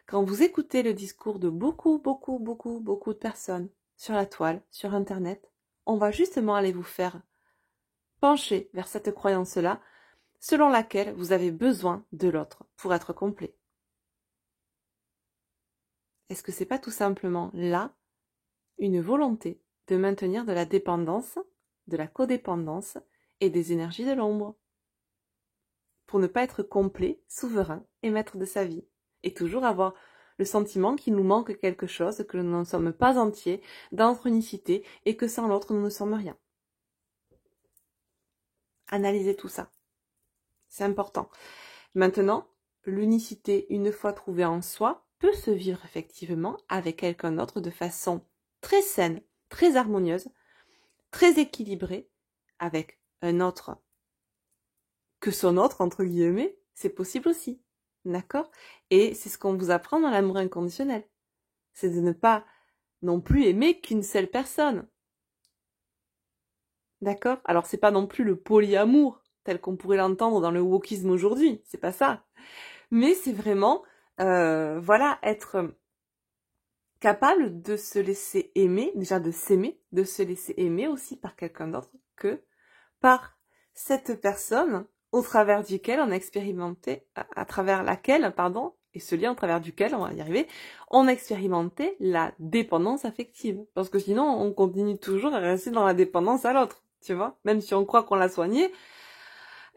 quand vous écoutez le discours de beaucoup de personnes sur la toile, sur Internet, on va justement aller vous faire pencher vers cette croyance-là, selon laquelle vous avez besoin de l'autre pour être complet. Est-ce que c'est pas tout simplement là une volonté de maintenir de la dépendance, de la codépendance et des énergies de l'ombre pour ne pas être complet, souverain et maître de sa vie et toujours avoir le sentiment qu'il nous manque quelque chose, que nous ne sommes pas entiers dans notre unicité et que sans l'autre nous ne sommes rien. Analysez tout ça. C'est important. Maintenant, l'unicité, une fois trouvée en soi, peut se vivre effectivement avec quelqu'un d'autre de façon très saine, très harmonieuse, très équilibrée, avec un autre que son autre, entre guillemets, c'est possible aussi. D'accord? Et c'est ce qu'on vous apprend dans l'amour inconditionnel. C'est de ne pas non plus aimer qu'une seule personne. D'accord? Alors c'est pas non plus le polyamour, tel qu'on pourrait l'entendre dans le wokisme aujourd'hui. C'est pas ça. Mais c'est vraiment, voilà, être capable de se laisser aimer, déjà de s'aimer, de se laisser aimer aussi par quelqu'un d'autre que par cette personne au travers duquel on a expérimenté, à travers laquelle, pardon, et ce lien au travers duquel, on va y arriver, on a expérimenté la dépendance affective. Parce que sinon, on continue toujours à rester dans la dépendance à l'autre, tu vois. Même si on croit qu'on l'a soigné,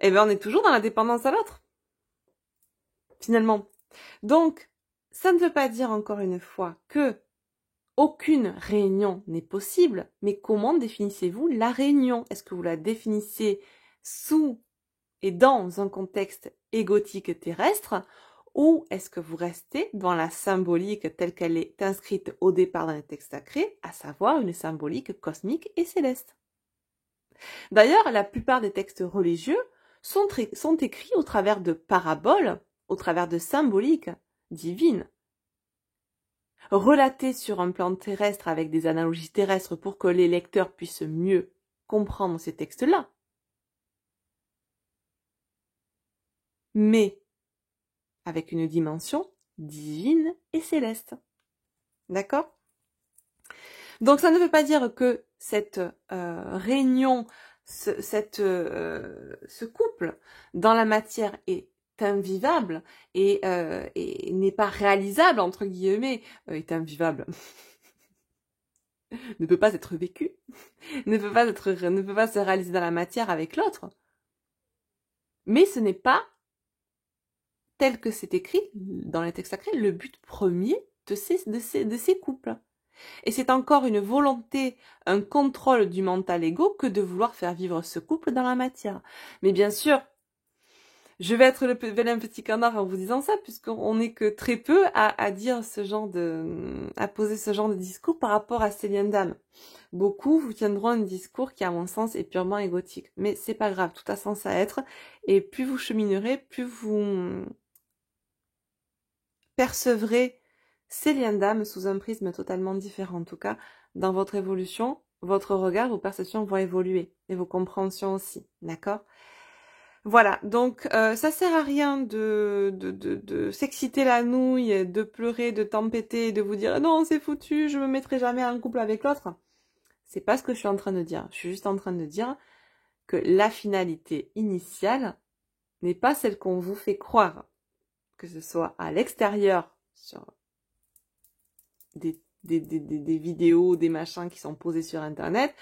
eh ben on est toujours dans la dépendance à l'autre. Finalement. Donc, ça ne veut pas dire encore une fois que aucune réunion n'est possible, mais comment définissez-vous la réunion? Est-ce que vous la définissez sous et dans un contexte égotique terrestre, ou est-ce que vous restez dans la symbolique telle qu'elle est inscrite au départ dans les textes sacrés, à savoir une symbolique cosmique et céleste? D'ailleurs, la plupart des textes religieux sont écrits au travers de paraboles, au travers de symboliques divines, relatées sur un plan terrestre avec des analogies terrestres pour que les lecteurs puissent mieux comprendre ces textes-là. Mais avec une dimension divine et céleste. D'accord? Donc ça ne veut pas dire que cette réunion, ce couple dans la matière est invivable et n'est pas réalisable, entre guillemets, est invivable, ne peut pas être vécu, ne peut pas se réaliser dans la matière avec l'autre. Mais ce n'est pas, tel que c'est écrit dans les textes sacrés, le but premier de ces couples. Et c'est encore une volonté, un contrôle du mental égo que de vouloir faire vivre ce couple dans la matière. Mais bien sûr, je vais être le vilain petit canard en vous disant ça, puisqu'on n'est que très peu à dire à poser ce genre de discours par rapport à ces liens d'âme. Beaucoup vous tiendront un discours qui, à mon sens, est purement égotique. Mais c'est pas grave, tout a sens à être. Et plus vous cheminerez, plus vous percevrez ces liens d'âme sous un prisme totalement différent. En tout cas, dans votre évolution, votre regard, vos perceptions vont évoluer. Et vos compréhensions aussi. D'accord ? Voilà, donc ça sert à rien de s'exciter la nouille, de pleurer, de tempêter, de vous dire non c'est foutu, je me mettrai jamais en couple avec l'autre. C'est pas ce que je suis en train de dire. Je suis juste en train de dire que la finalité initiale n'est pas celle qu'on vous fait croire, que ce soit à l'extérieur sur des vidéos, des machins qui sont posés sur Internet,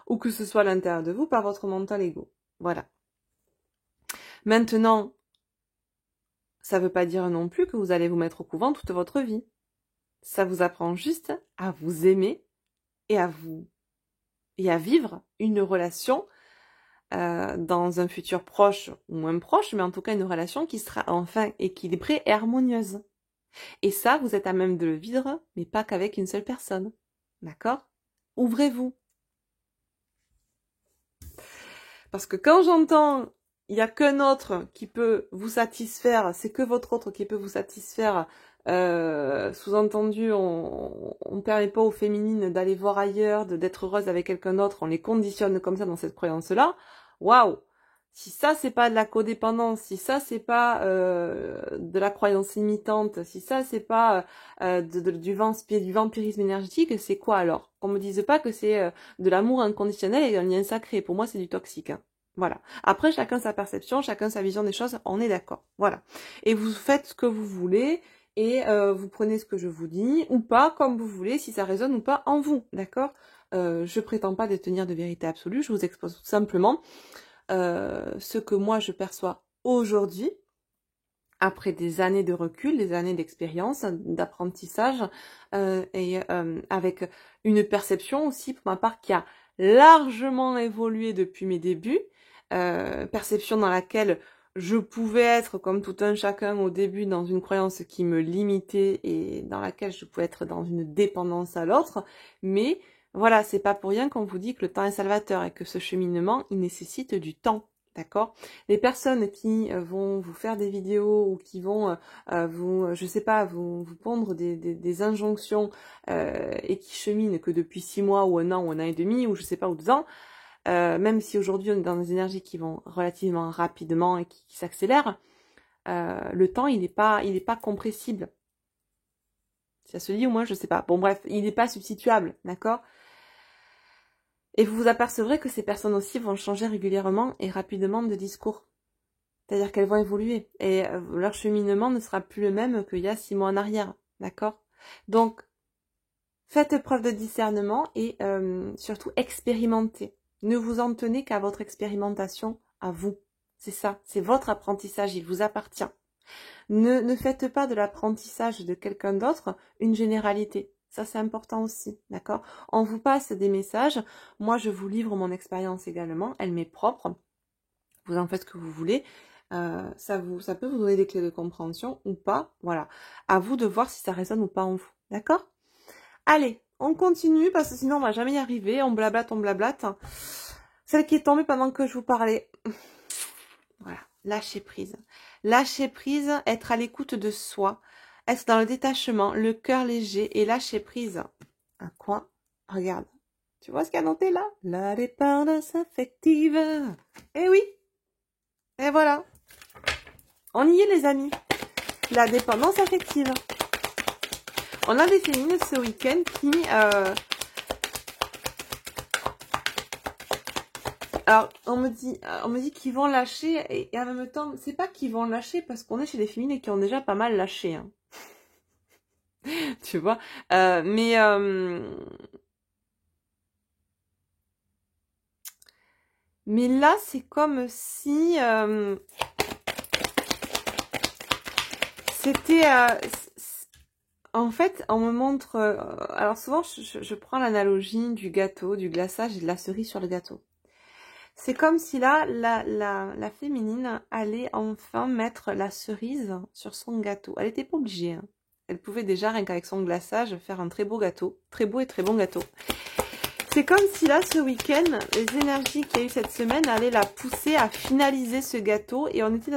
ou que ce soit à l'intérieur de vous par votre mental ego. Voilà. Maintenant, ça veut pas dire non plus que vous allez vous mettre au couvent toute votre vie. Ça vous apprend juste à vous aimer et à vivre une relation dans un futur proche ou moins proche, mais en tout cas une relation qui sera enfin équilibrée et harmonieuse. Et ça, vous êtes à même de le vivre, mais pas qu'avec une seule personne. D'accord? Ouvrez-vous. Parce que quand j'entends il n'y a qu'un autre qui peut vous satisfaire, c'est que votre autre qui peut vous satisfaire, sous-entendu, on ne permet pas aux féminines d'aller voir ailleurs, d'être heureuses avec quelqu'un d'autre, on les conditionne comme ça dans cette croyance-là, waouh! Si ça c'est pas de la codépendance, si ça c'est pas de la croyance limitante, si ça c'est pas du vampirisme énergétique, c'est quoi alors? Qu'on me dise pas que c'est de l'amour inconditionnel et un lien sacré. Pour moi c'est du toxique. Hein. Voilà. Après chacun sa perception, chacun sa vision des choses, on est d'accord. Voilà. Et vous faites ce que vous voulez et vous prenez ce que je vous dis ou pas comme vous voulez, si ça résonne ou pas en vous, d'accord? Je prétends pas détenir de vérité absolue, je vous expose tout simplement ce que moi je perçois aujourd'hui, après des années de recul, des années d'expérience, d'apprentissage, et avec une perception aussi pour ma part qui a largement évolué depuis mes débuts, perception dans laquelle je pouvais être comme tout un chacun au début dans une croyance qui me limitait et dans laquelle je pouvais être dans une dépendance à l'autre, mais voilà, c'est pas pour rien qu'on vous dit que le temps est salvateur et que ce cheminement, il nécessite du temps, d'accord? Les personnes qui vont vous faire des vidéos ou qui vont je sais pas, vous pondre des injonctions et qui cheminent que depuis 6 mois ou un an et demi ou je sais pas, ou 2 ans, même si aujourd'hui on est dans des énergies qui vont relativement rapidement et qui s'accélèrent, le temps il est pas compressible. Ça se dit ou moi je sais pas. Bon bref, il n'est pas substituable, d'accord? Et vous vous apercevrez que ces personnes aussi vont changer régulièrement et rapidement de discours. C'est-à-dire qu'elles vont évoluer. Et leur cheminement ne sera plus le même qu'il y a 6 mois en arrière. D'accord? Donc, faites preuve de discernement et surtout expérimentez. Ne vous en tenez qu'à votre expérimentation, à vous. C'est ça, c'est votre apprentissage, il vous appartient. Ne faites pas de l'apprentissage de quelqu'un d'autre une généralité. Ça, c'est important aussi, d'accord? On vous passe des messages. Moi, je vous livre mon expérience également. Elle m'est propre. Vous en faites ce que vous voulez. Ça peut vous donner des clés de compréhension ou pas. Voilà. À vous de voir si ça résonne ou pas en vous. D'accord? Allez, on continue parce que sinon, on va jamais y arriver. On blablate. Celle qui est tombée pendant que je vous parlais. Voilà. Lâcher prise. Lâcher prise, être à l'écoute de soi. Être dans le détachement, le cœur léger et lâcher prise. Un coin, regarde. Tu vois ce qu'il y a noté là? La dépendance affective. Eh oui. Et voilà. On y est les amis. La dépendance affective. On a des féminines ce week-end qui... Alors, on me dit qu'ils vont lâcher et en même temps, c'est pas qu'ils vont lâcher parce qu'on est chez des féminines qui ont déjà pas mal lâché. Hein. Tu vois, mais là c'est comme si c'était en fait on me montre alors souvent je prends l'analogie du gâteau, du glaçage et de la cerise sur le gâteau. C'est comme si là la féminine allait enfin mettre la cerise sur son gâteau. Elle n'était pas obligée, hein. Elle pouvait déjà, rien qu'avec son glaçage, faire un très beau gâteau. Très beau et très bon gâteau. C'est comme si là, ce week-end, les énergies qu'il y a eu cette semaine allaient la pousser à finaliser ce gâteau. Et on était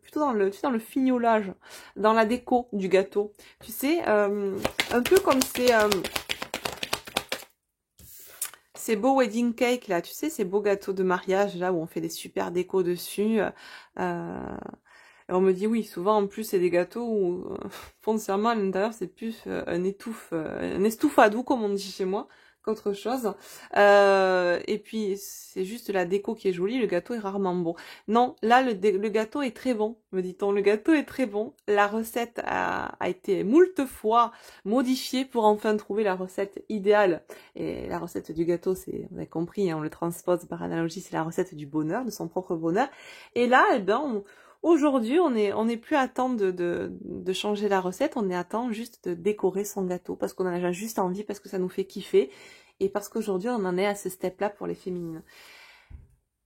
plutôt dans le fignolage, dans la déco du gâteau. Tu sais, un peu comme ces beaux wedding cakes là, tu sais, ces beaux gâteaux de mariage là où on fait des super décos dessus. Et on me dit oui, souvent en plus c'est des gâteaux où foncièrement à l'intérieur c'est plus un estoufadou comme on dit chez moi, qu'autre chose. Et puis, c'est juste la déco qui est jolie, le gâteau est rarement bon. Non, là, le gâteau est très bon, me dit-on. Le gâteau est très bon. La recette a été moult fois modifiée pour enfin trouver la recette idéale. Et la recette du gâteau, c'est, on a compris, hein, on le transpose par analogie, c'est la recette du bonheur, de son propre bonheur. Et là, eh ben, aujourd'hui, on est plus à temps de changer la recette, on est à temps juste de décorer son gâteau parce qu'on en a juste envie, parce que ça nous fait kiffer et parce qu'aujourd'hui, on en est à ce step-là pour les féminines.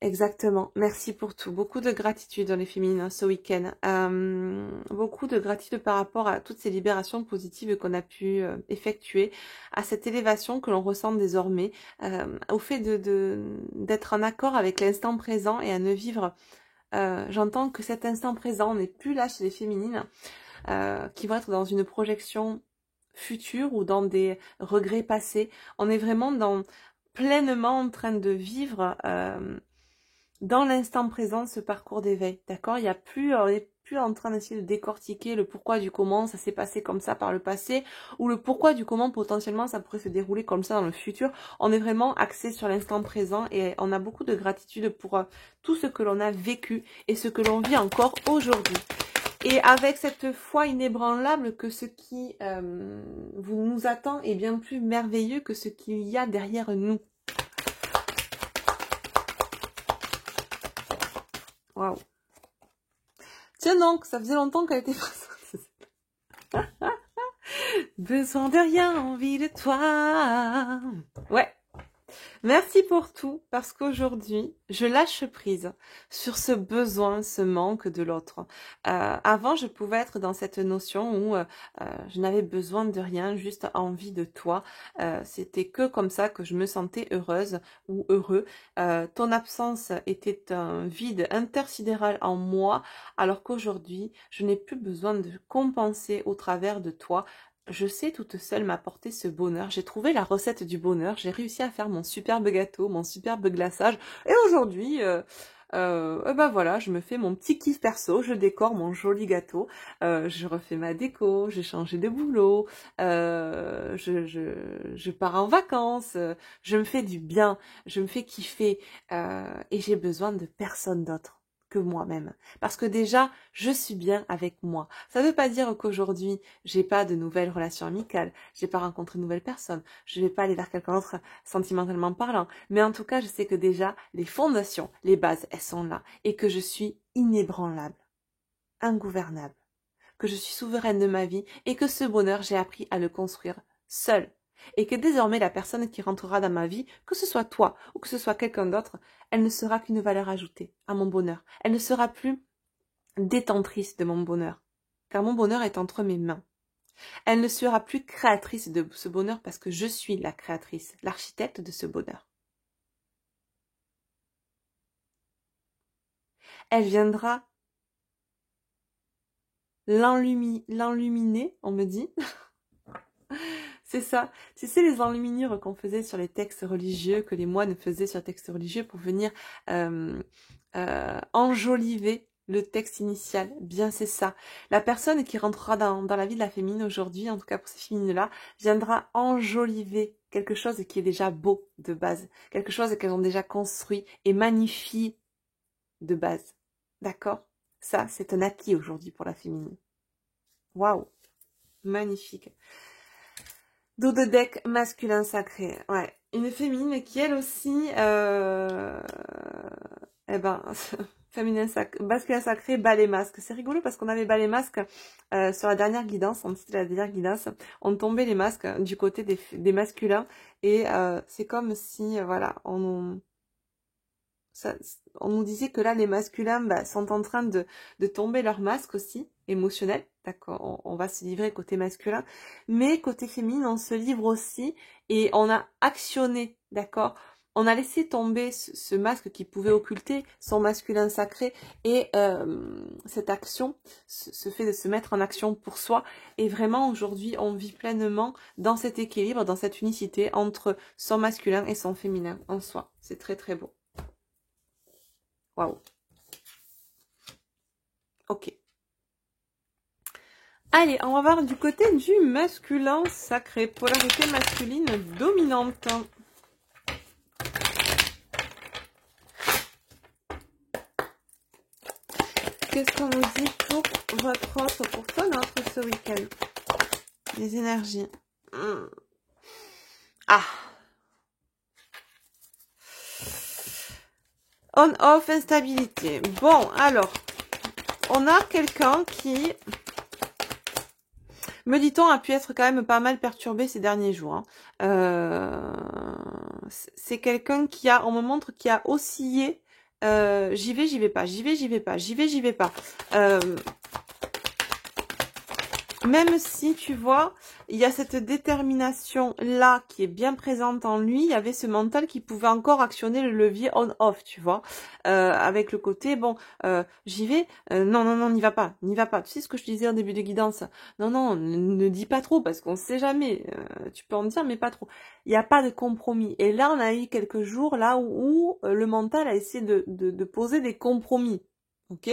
Exactement. Merci pour tout. Beaucoup de gratitude dans les féminines ce week-end. Beaucoup de gratitude par rapport à toutes ces libérations positives qu'on a pu effectuer, à cette élévation que l'on ressent désormais, au fait d'être en accord avec l'instant présent et à ne vivre. J'entends que cet instant présent n'est plus là chez les féminines, qui vont être dans une projection future ou dans des regrets passés. On est vraiment pleinement en train de vivre dans l'instant présent ce parcours d'éveil, d'accord? On n'est plus en train d'essayer de décortiquer le pourquoi du comment ça s'est passé comme ça par le passé, ou le pourquoi du comment potentiellement ça pourrait se dérouler comme ça dans le futur. On est vraiment axé sur l'instant présent et on a beaucoup de gratitude pour tout ce que l'on a vécu et ce que l'on vit encore aujourd'hui. Et avec cette foi inébranlable que ce qui vous nous attend est bien plus merveilleux que ce qu'il y a derrière nous. Waouh. Tiens donc, ça faisait longtemps qu'elle était présente. Besoin de rien, envie de toi. Ouais. Merci pour tout, parce qu'aujourd'hui, je lâche prise sur ce besoin, ce manque de l'autre. Avant, je pouvais être dans cette notion où je n'avais besoin de rien, juste envie de toi. C'était que comme ça que je me sentais heureuse ou heureux. Ton absence était un vide intersidéral en moi, alors qu'aujourd'hui, je n'ai plus besoin de compenser au travers de toi. Je sais toute seule m'apporter ce bonheur. J'ai trouvé la recette du bonheur. J'ai réussi à faire mon superbe gâteau, mon superbe glaçage. Et aujourd'hui, ben voilà, je me fais mon petit kiff perso. Je décore mon joli gâteau. Je refais ma déco. J'ai changé de boulot. Je pars en vacances. Je me fais du bien. Je me fais kiffer. Et j'ai besoin de personne d'autre que moi-même. Parce que déjà, je suis bien avec moi. Ça ne veut pas dire qu'aujourd'hui, j'ai pas de nouvelles relations amicales, j'ai pas rencontré de nouvelles personnes, je vais pas aller vers quelqu'un d'autre sentimentalement parlant. Mais en tout cas, je sais que déjà, les fondations, les bases, elles sont là. Et que je suis inébranlable, ingouvernable, que je suis souveraine de ma vie et que ce bonheur, j'ai appris à le construire seule. Et que désormais la personne qui rentrera dans ma vie, que ce soit toi ou que ce soit quelqu'un d'autre, elle ne sera qu'une valeur ajoutée à mon bonheur. Elle ne sera plus détentrice de mon bonheur, car mon bonheur est entre mes mains. Elle ne sera plus créatrice de ce bonheur parce que je suis la créatrice, l'architecte de ce bonheur. Elle viendra l'enluminer, on me dit. C'est ça. Tu sais, les enluminures qu'on faisait sur les textes religieux, que les moines faisaient sur les textes religieux pour venir enjoliver le texte initial. Bien, c'est ça. La personne qui rentrera dans la vie de la féminine aujourd'hui, en tout cas pour ces féminines-là, viendra enjoliver quelque chose qui est déjà beau de base. Quelque chose qu'elles ont déjà construit et magnifié de base. D'accord? Ça, c'est un acquis aujourd'hui pour la féminine. Waouh! Magnifique. Dos de deck masculin sacré. Ouais. Une féminine qui, elle aussi, féminin masculin sacré, bas les masques. C'est rigolo parce qu'on avait bas les masques sur la dernière guidance, en titre de la dernière guidance, on tombait les masques du côté des masculins et c'est comme si, voilà, on nous disait que là, les masculins sont en train de tomber leur masque aussi, émotionnel, d'accord, on va se livrer côté masculin, mais côté féminin, on se livre aussi, et on a actionné, d'accord, on a laissé tomber ce masque qui pouvait occulter son masculin sacré, et cette action, ce fait de se mettre en action pour soi, et vraiment aujourd'hui, on vit pleinement dans cet équilibre, dans cette unicité entre son masculin et son féminin en soi. C'est très très beau. Waouh. Ok. Allez, on va voir du côté du masculin sacré, polarité masculine dominante. Qu'est-ce qu'on nous dit pour votre autre, pour ton autre ce week-end? Les énergies. Ah. On-off, instabilité. Bon, alors, on a quelqu'un qui, me dit-on, a pu être quand même pas mal perturbé ces derniers jours. C'est quelqu'un qui a, on me montre, qui a oscillé. J'y vais pas, j'y vais pas, j'y vais pas. Même si, tu vois, il y a cette détermination-là qui est bien présente en lui, il y avait ce mental qui pouvait encore actionner le levier on-off, tu vois. Avec le côté, bon, j'y vais, non, n'y va pas. Tu sais ce que je te disais en début de guidance? Non, ne dis pas trop, parce qu'on sait jamais. Tu peux en dire, mais pas trop. Il n'y a pas de compromis. Et là, on a eu quelques jours là où le mental a essayé de poser des compromis. Ok ?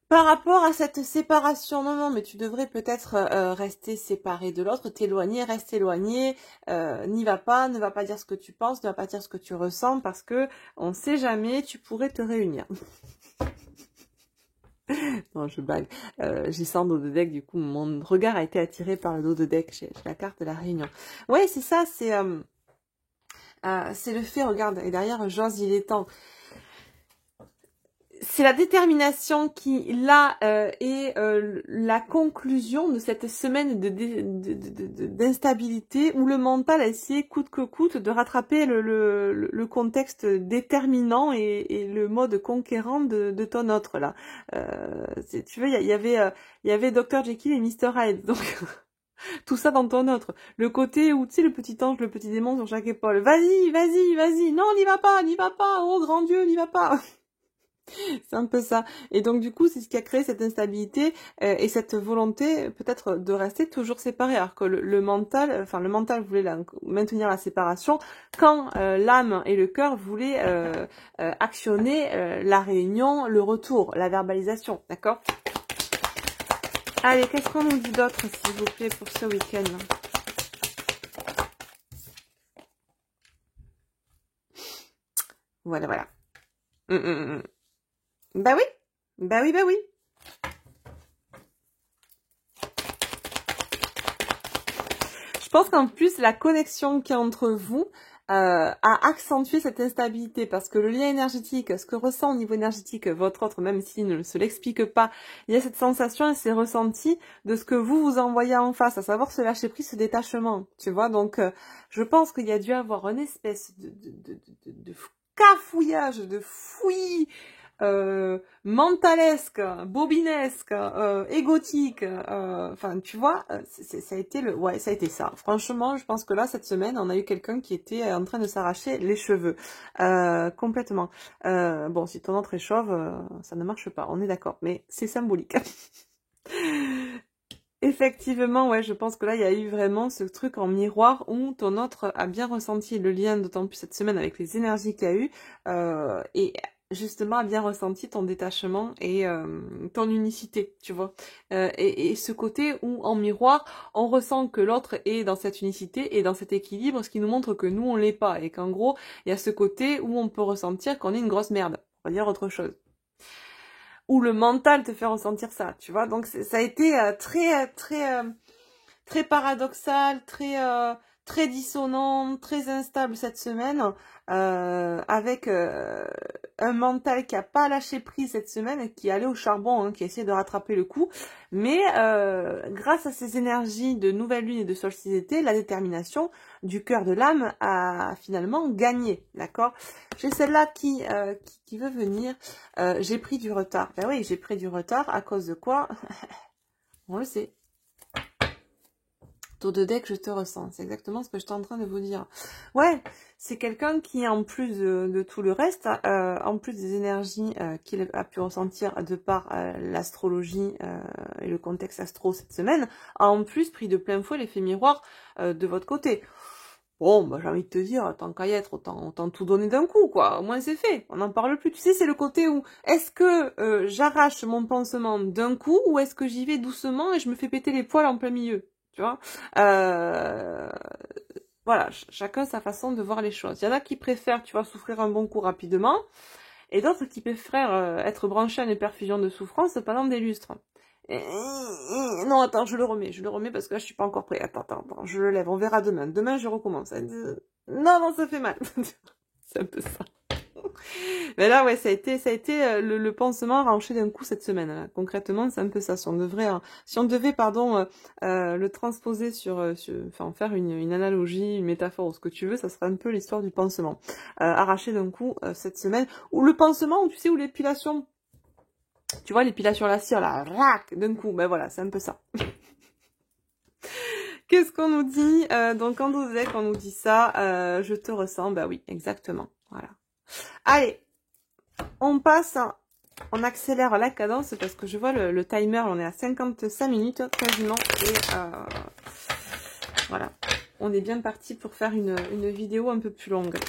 Par rapport à cette séparation, non, mais tu devrais peut-être rester séparé de l'autre, t'éloigner, reste éloigné, n'y va pas, ne va pas dire ce que tu penses, ne va pas dire ce que tu ressens, parce que on sait jamais, tu pourrais te réunir. Non, je bague. J'ai ça en dos de deck, du coup, mon regard a été attiré par le dos de deck, j'ai la carte de la réunion. Ouais, c'est ça, c'est le fait, regarde, et derrière, Jose, il est temps. C'est la détermination qui, là, est la conclusion de cette semaine d'instabilité où le mental a essayé coûte que coûte de rattraper le contexte déterminant et le mode conquérant de ton autre, là. Tu vois, il y avait Dr. Jekyll et Mr. Hyde, donc... Tout ça dans ton autre. Le côté où, tu sais, le petit ange, le petit démon sur chaque épaule. Vas-y. Non, n'y va pas. Oh, grand Dieu, n'y va pas. C'est un peu ça. Et donc du coup, c'est ce qui a créé cette instabilité et cette volonté peut-être de rester toujours séparés. Alors que le mental voulait maintenir la séparation quand l'âme et le cœur voulaient actionner la réunion, le retour, la verbalisation. D'accord ? Allez, qu'est-ce qu'on nous dit d'autre, s'il vous plaît, pour ce week-end ? Voilà. Bah oui. Je pense qu'en plus, la connexion qu'il y a entre vous a accentué cette instabilité parce que le lien énergétique, ce que ressent au niveau énergétique votre autre, même s'il ne se l'explique pas, il y a cette sensation et ces ressentis de ce que vous envoyez en face, à savoir ce lâcher prise, ce détachement, tu vois. Donc, je pense qu'il y a dû avoir une espèce de cafouillage, de fouillis, mentalesque, bobinesque, égotique, enfin tu vois, ça a été ça. Franchement, je pense que là cette semaine, on a eu quelqu'un qui était en train de s'arracher les cheveux, complètement. Bon, si ton autre est chauve, ça ne marche pas, on est d'accord, mais c'est symbolique. Effectivement, ouais, je pense que là, il y a eu vraiment ce truc en miroir où ton autre a bien ressenti le lien, d'autant plus cette semaine avec les énergies qu'il y a eu, et justement a bien ressenti ton détachement et ton unicité, tu vois. Et ce côté où, en miroir, on ressent que l'autre est dans cette unicité et dans cet équilibre, ce qui nous montre que nous, on l'est pas, et qu'en gros, il y a ce côté où on peut ressentir qu'on est une grosse merde, on va dire autre chose. Où le mental te fait ressentir ça, tu vois. Donc ça a été très paradoxal, très dissonant, très instable cette semaine, avec un mental qui a pas lâché prise cette semaine, qui est allé au charbon, qui a essayé de rattraper le coup, mais grâce à ces énergies de nouvelle lune et de solstice d'été, la détermination du cœur de l'âme a finalement gagné, d'accord. J'ai celle-là qui veut venir. J'ai pris du retard. Ben oui, j'ai pris du retard à cause de quoi? On le sait. Tour de deck, je te ressens. C'est exactement ce que j'étais en train de vous dire. Ouais, c'est quelqu'un qui, en plus de tout le reste, en plus des énergies qu'il a pu ressentir de par l'astrologie et le contexte astro cette semaine, a en plus pris de plein fouet l'effet miroir de votre côté. Bon, bah, j'ai envie de te dire, tant qu'à y être, autant tout donner d'un coup, quoi. Au moins, c'est fait. On n'en parle plus. Tu sais, c'est le côté où, est-ce que j'arrache mon pansement d'un coup, ou est-ce que j'y vais doucement et je me fais péter les poils en plein milieu, tu vois. Voilà, chacun sa façon de voir les choses. Il y en a qui préfèrent, tu vois, souffrir un bon coup rapidement, et d'autres qui préfèrent être branchés à une perfusion de souffrance pendant des lustres. Non, attends, je le remets parce que là, je suis pas encore prêt. Attends, je le lève, on verra demain. Demain, je recommence. Non, ça fait mal. C'est un peu ça. Mais là, ouais, ça a été le pansement arraché d'un coup cette semaine. Là. Concrètement, c'est un peu ça. Si on devait, le transposer enfin, faire une analogie, une métaphore ou ce que tu veux, ça serait un peu l'histoire du pansement. Arraché d'un coup cette semaine. Ou le pansement, tu sais, ou l'épilation. Tu vois, l'épilation à la cire, là, rac, d'un coup. Ben voilà, c'est un peu ça. Qu'est-ce qu'on nous dit donc en Dozek, on nous dit ça. Je te ressens. Bah oui, exactement. Voilà. Allez, on passe, on accélère la cadence parce que je vois le timer, on est à 55 minutes quasiment. Et voilà, on est bien parti pour faire une vidéo un peu plus longue.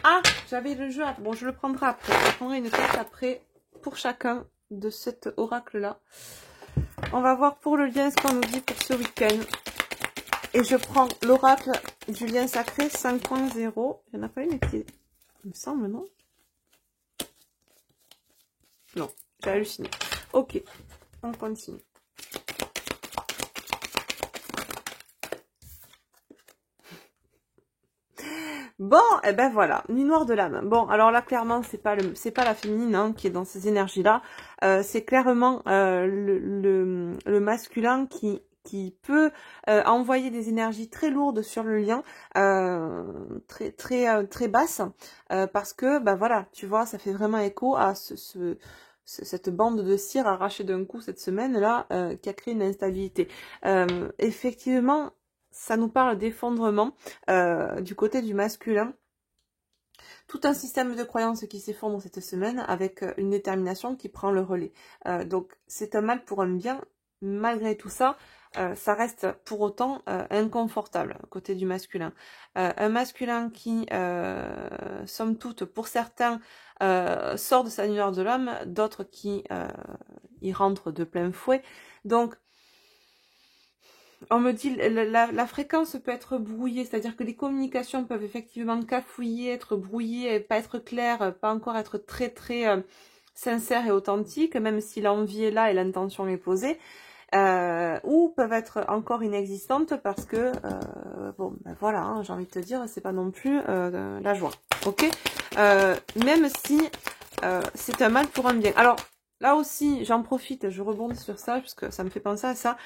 Ah, j'avais le jeu. Bon, je le prendrai après. Je prendrai une carte après pour chacun de cet oracle-là. On va voir pour le lien ce qu'on nous dit pour ce week-end. Et je prends l'oracle du lien sacré 5.0. Il n'y en a pas une qui est... Il me semble, non? Non, j'ai halluciné. Ok, on continue. Bon, et ben voilà, nuit noire de l'âme. Bon, alors là, clairement, c'est pas la féminine hein, qui est dans ces énergies-là. C'est clairement le masculin qui peut envoyer des énergies très lourdes sur le lien, très basses, parce que, ben voilà, tu vois, ça fait vraiment écho à cette bande de cire arrachée d'un coup cette semaine-là, qui a créé une instabilité. Effectivement, ça nous parle d'effondrement du côté du masculin. Tout un système de croyances qui s'effondre cette semaine avec une détermination qui prend le relais. Donc c'est un mal pour un bien. Malgré tout ça, ça reste pour autant inconfortable côté du masculin. Un masculin qui, somme toute, pour certains, sort de sa lueur de l'homme, d'autres qui y rentrent de plein fouet. Donc, on me dit la fréquence peut être brouillée, c'est-à-dire que les communications peuvent effectivement cafouiller, être brouillées, pas être claires, pas encore être très sincères et authentiques, même si l'envie est là et l'intention est posée, ou peuvent être encore inexistantes parce que bon ben voilà, hein, j'ai envie de te dire, c'est pas non plus la joie, ok, même si c'est un mal pour un bien. Alors là aussi, j'en profite, je rebondis sur ça, parce que ça me fait penser à ça.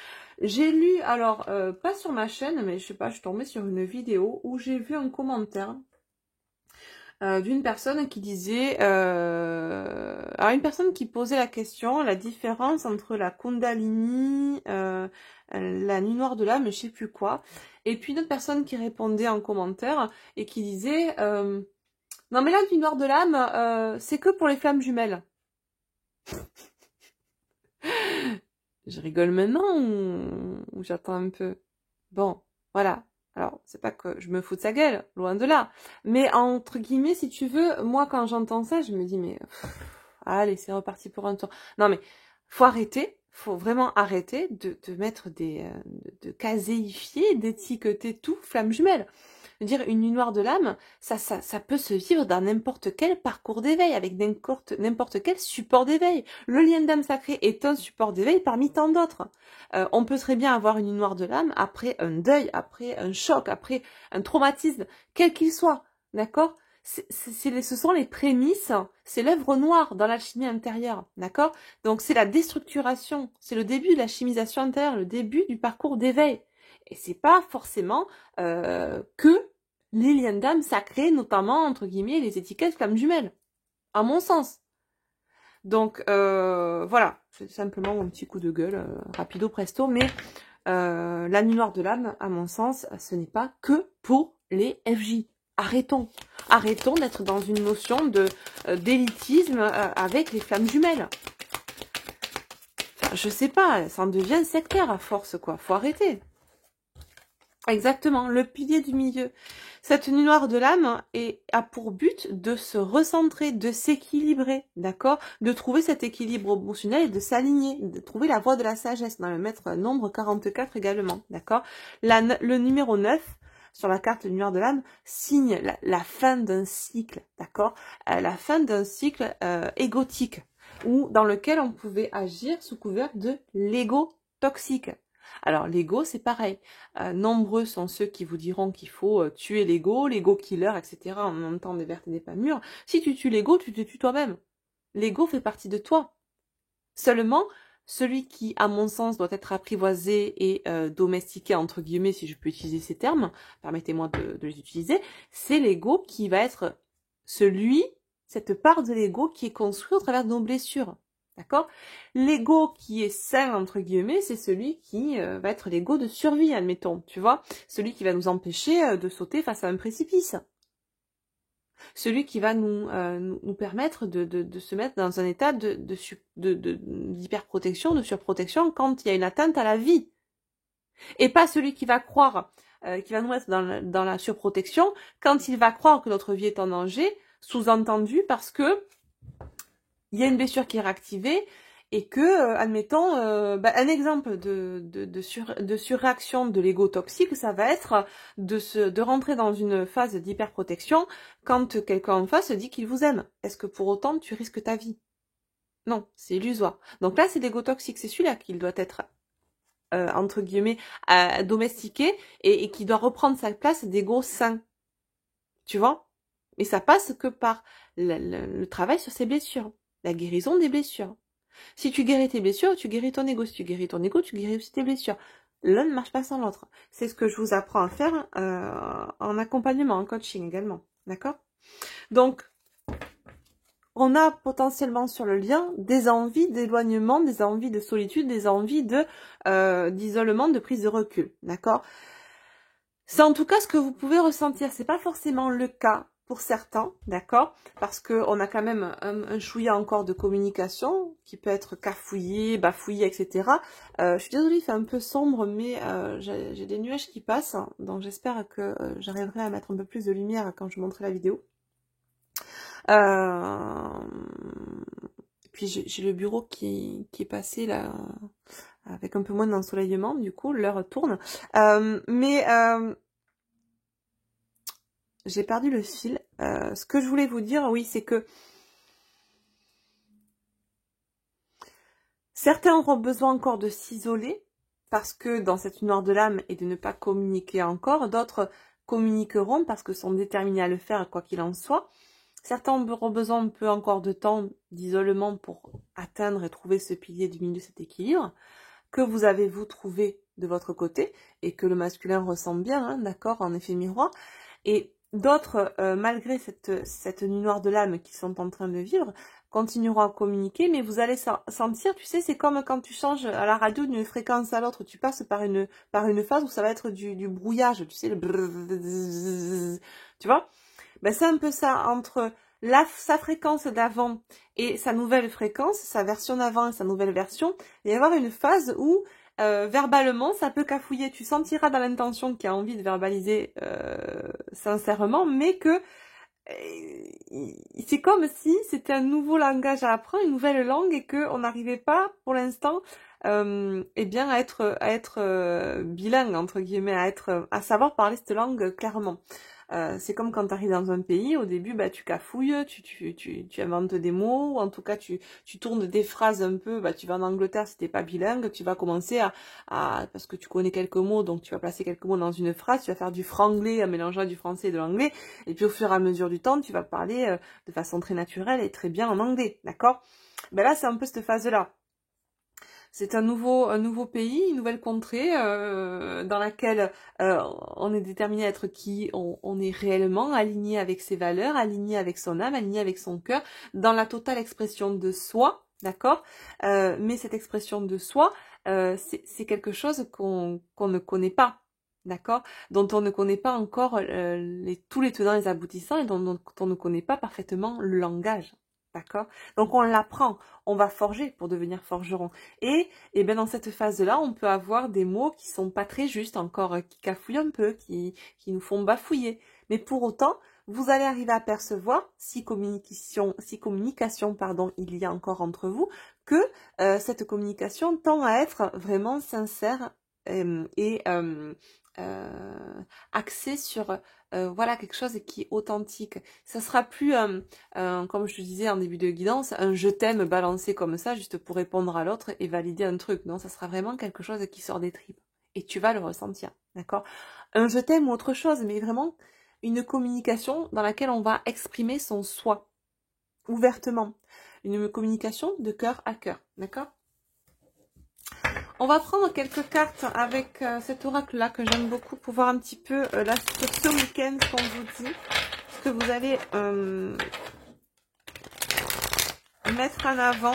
J'ai lu, alors, pas sur ma chaîne, mais je sais pas, je suis tombée sur une vidéo où j'ai vu un commentaire d'une personne qui disait... alors, une personne qui posait la question, la différence entre la Kundalini, la nuit noire de l'âme, je sais plus quoi. Et puis, une autre personne qui répondait en commentaire et qui disait... non, mais la nuit noire de l'âme, c'est que pour les flammes jumelles. Je rigole maintenant ou j'attends un peu? Bon, voilà. Alors, c'est pas que je me fous de sa gueule, loin de là. Mais entre guillemets, si tu veux, moi quand j'entends ça, je me dis mais allez, c'est reparti pour un tour. Non mais faut arrêter, faut vraiment arrêter de mettre de caséifier, d'étiqueter tout flamme jumelle. Dire une nuit noire de l'âme, ça peut se vivre dans n'importe quel parcours d'éveil, avec n'importe quel support d'éveil. Le lien d'âme sacrée est un support d'éveil parmi tant d'autres. On peut très bien avoir une nuit noire de l'âme après un deuil, après un choc, après un traumatisme, quel qu'il soit, d'accord ? Ce sont les prémices, c'est l'œuvre noire dans l'alchimie intérieure, d'accord ? Donc c'est la déstructuration, c'est le début de la chimisation intérieure, le début du parcours d'éveil. Et c'est pas forcément que les liens d'âme sacrés, notamment, entre guillemets, les étiquettes flammes jumelles, à mon sens. Donc, voilà, c'est simplement mon petit coup de gueule, rapido presto, mais la nuit noire de l'âme, à mon sens, ce n'est pas que pour les FJ. Arrêtons d'être dans une notion d'élitisme avec les flammes jumelles. Enfin, je sais pas, ça en devient sectaire à force, quoi, faut arrêter. Exactement, le pilier du milieu. Cette nuit noire de l'âme a pour but de se recentrer, de s'équilibrer, d'accord? De trouver cet équilibre émotionnel et de s'aligner, de trouver la voie de la sagesse, dans le maître nombre 44 également, d'accord? Le numéro 9, sur la carte le nuit noire de l'âme, signe la fin d'un cycle, d'accord? La fin d'un cycle égotique, ou dans lequel on pouvait agir sous couvert de l'ego toxique. Alors l'ego, c'est pareil. Nombreux sont ceux qui vous diront qu'il faut tuer l'ego killer, etc. En même temps des vertes et des pas mûres. Si tu tues l'ego, tu te tues toi-même. L'ego fait partie de toi. Seulement, celui qui, à mon sens, doit être apprivoisé et domestiqué, entre guillemets, si je peux utiliser ces termes, permettez-moi de les utiliser, c'est l'ego qui va être cette part de l'ego qui est construite au travers de nos blessures. D'accord? L'ego qui est sain, entre guillemets, c'est celui qui va être l'ego de survie, admettons, tu vois? Celui qui va nous empêcher de sauter face à un précipice. Celui qui va nous permettre de se mettre dans un état d'hyperprotection, de surprotection quand il y a une atteinte à la vie. Et pas celui qui va croire, qui va nous mettre dans la surprotection quand il va croire que notre vie est en danger, sous-entendu parce que il y a une blessure qui est réactivée et que, admettons, un exemple de surréaction de l'ego toxique, ça va être de rentrer dans une phase d'hyperprotection quand quelqu'un en face dit qu'il vous aime. Est-ce que pour autant tu risques ta vie? Non, c'est illusoire. Donc là, c'est l'ego toxique, c'est celui-là qui doit être, entre guillemets, domestiqué et qui doit reprendre sa place d'ego sain. Tu vois? Et ça passe que par le travail sur ses blessures. La guérison des blessures. Si tu guéris tes blessures, tu guéris ton ego. Si tu guéris ton ego, tu guéris aussi tes blessures. L'un ne marche pas sans l'autre. C'est ce que je vous apprends à faire en accompagnement, en coaching également. D'accord? Donc, on a potentiellement sur le lien des envies d'éloignement, des envies de solitude, des envies d'isolement, de prise de recul. D'accord? C'est en tout cas ce que vous pouvez ressentir. C'est pas forcément le cas pour certains, d'accord? Parce que on a quand même un chouïa encore de communication qui peut être cafouillé, bafouillé, etc. Je suis désolée, il fait un peu sombre, mais j'ai des nuages qui passent, donc j'espère que j'arriverai à mettre un peu plus de lumière quand je montrerai la vidéo. Puis j'ai le bureau qui est passé là avec un peu moins d'ensoleillement, du coup l'heure tourne. J'ai perdu le fil. Ce que je voulais vous dire, oui, c'est que certains auront besoin encore de s'isoler parce que dans cette noire de l'âme et de ne pas communiquer encore. D'autres communiqueront parce que sont déterminés à le faire quoi qu'il en soit. Certains auront besoin un peu encore de temps d'isolement pour atteindre et trouver ce pilier du milieu, cet équilibre que vous avez vous trouvé de votre côté et que le masculin ressent bien, hein, d'accord, en effet miroir. Et d'autres, malgré cette nuit noire de l'âme qu'ils sont en train de vivre, continueront à communiquer, mais vous allez sentir, tu sais, c'est comme quand tu changes à la radio d'une fréquence à l'autre, tu passes par une phase où ça va être du brouillage, tu sais, le brrrr, tu vois? Ben, c'est un peu ça, entre sa fréquence d'avant et sa nouvelle fréquence, sa version d'avant et sa nouvelle version, il va y avoir une phase où verbalement, ça peut cafouiller. Tu sentiras dans l'intention qu'il y a envie de verbaliser sincèrement, mais que c'est comme si c'était un nouveau langage à apprendre, une nouvelle langue, et qu'on n'arrivait pas, pour l'instant, eh bien, à être bilingue, entre guillemets, à savoir parler cette langue clairement. C'est comme quand tu arrives dans un pays, au début, bah, tu cafouilles, tu inventes des mots, ou en tout cas, tu tournes des phrases un peu, bah, tu vas en Angleterre si t'es pas bilingue, tu vas commencer parce que tu connais quelques mots, donc tu vas placer quelques mots dans une phrase, tu vas faire du franglais en mélangeant du français et de l'anglais, et puis au fur et à mesure du temps, tu vas parler de façon très naturelle et très bien en anglais, d'accord? Ben là, c'est un peu cette phase-là. C'est un nouveau pays, une nouvelle contrée dans laquelle on est déterminé à être qui on est réellement, aligné avec ses valeurs, aligné avec son âme, aligné avec son cœur, dans la totale expression de soi, d'accord? Mais cette expression de soi, c'est quelque chose qu'on ne connaît pas, d'accord? Dont on ne connaît pas encore tous les tenants et les aboutissants et dont on ne connaît pas parfaitement le langage, D'accord? Donc on l'apprend, on va forger pour devenir forgeron. Et bien dans cette phase-là, on peut avoir des mots qui sont pas très justes encore, qui cafouillent un peu, qui nous font bafouiller. Mais pour autant, vous allez arriver à percevoir, si communication, pardon, il y a encore entre vous, que cette communication tend à être vraiment sincère et axée sur voilà quelque chose qui est authentique. Ça sera plus comme je te disais en début de guidance, un je t'aime balancé comme ça, juste pour répondre à l'autre et valider un truc. Non, ça sera vraiment quelque chose qui sort des tripes. Et tu vas le ressentir, d'accord? Un je t'aime ou autre chose, mais vraiment une communication dans laquelle on va exprimer son soi, ouvertement. Une communication de cœur à cœur, d'accord? On va prendre quelques cartes avec cet oracle-là que j'aime beaucoup pour voir un petit peu là, ce week-end, ce qu'on vous dit, ce que vous allez mettre en avant,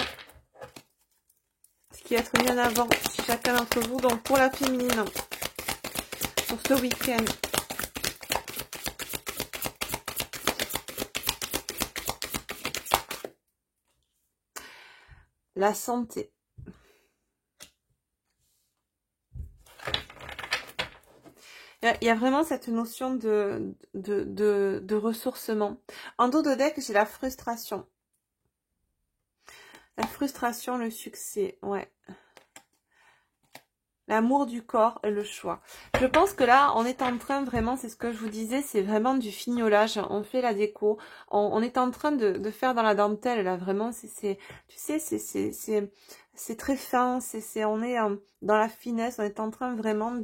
ce qui va être mis en avant chez chacun d'entre vous. Donc pour la féminine, pour ce week-end, la santé. Il y a vraiment cette notion de ressourcement. En dos de deck, j'ai la frustration. La frustration, le succès, ouais. L'amour du corps et le choix. Je pense que là, on est en train vraiment, c'est ce que je vous disais, c'est vraiment du fignolage. On fait la déco. On est en train de faire dans la dentelle, là, vraiment. Tu sais, c'est très fin. On est dans la finesse. On est en train vraiment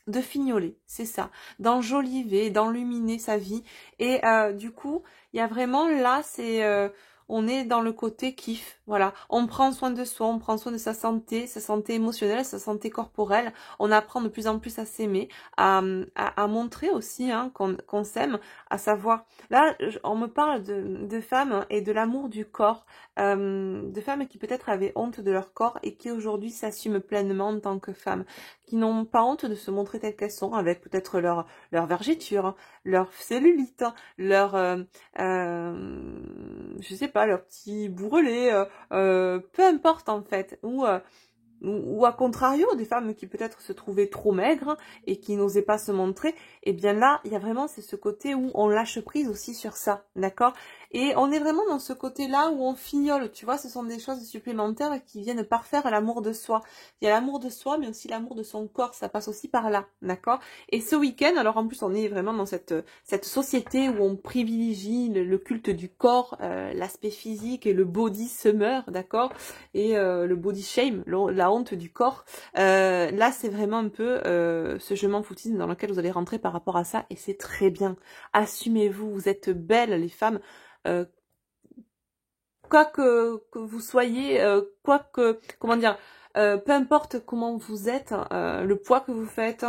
de fignoler, c'est ça, d'enjoliver, d'enluminer sa vie. Et du coup, il y a vraiment là, on est dans le côté kiff, voilà. On prend soin de soi, on prend soin de sa santé émotionnelle, sa santé corporelle. On apprend de plus en plus à s'aimer, à montrer aussi hein, qu'on s'aime, à savoir. Là, on me parle de femmes et de l'amour du corps, de femmes qui peut-être avaient honte de leur corps et qui aujourd'hui s'assument pleinement en tant que femmes, qui n'ont pas honte de se montrer telles qu'elles sont, avec peut-être leur vergeture, leur cellulite, leur je sais pas, leur petit bourrelet, peu importe en fait, ou à contrario, des femmes qui peut-être se trouvaient trop maigres et qui n'osaient pas se montrer, et bien là, il y a vraiment c'est ce côté où on lâche prise aussi sur ça, d'accord? Et on est vraiment dans ce côté-là où on fignole, tu vois, ce sont des choses supplémentaires qui viennent parfaire l'amour de soi. Il y a l'amour de soi, mais aussi l'amour de son corps, ça passe aussi par là, d'accord? Et ce week-end, alors en plus on est vraiment dans cette société où on privilégie le culte du corps, l'aspect physique et le body summer, d'accord? Et le body shame, la honte du corps. Là, c'est vraiment un peu ce je m'en foutisme dans lequel vous allez rentrer par rapport à ça, et c'est très bien. Assumez-vous, vous êtes belles, les femmes. Quoi que vous soyez, comment dire, peu importe comment vous êtes, le poids que vous faites,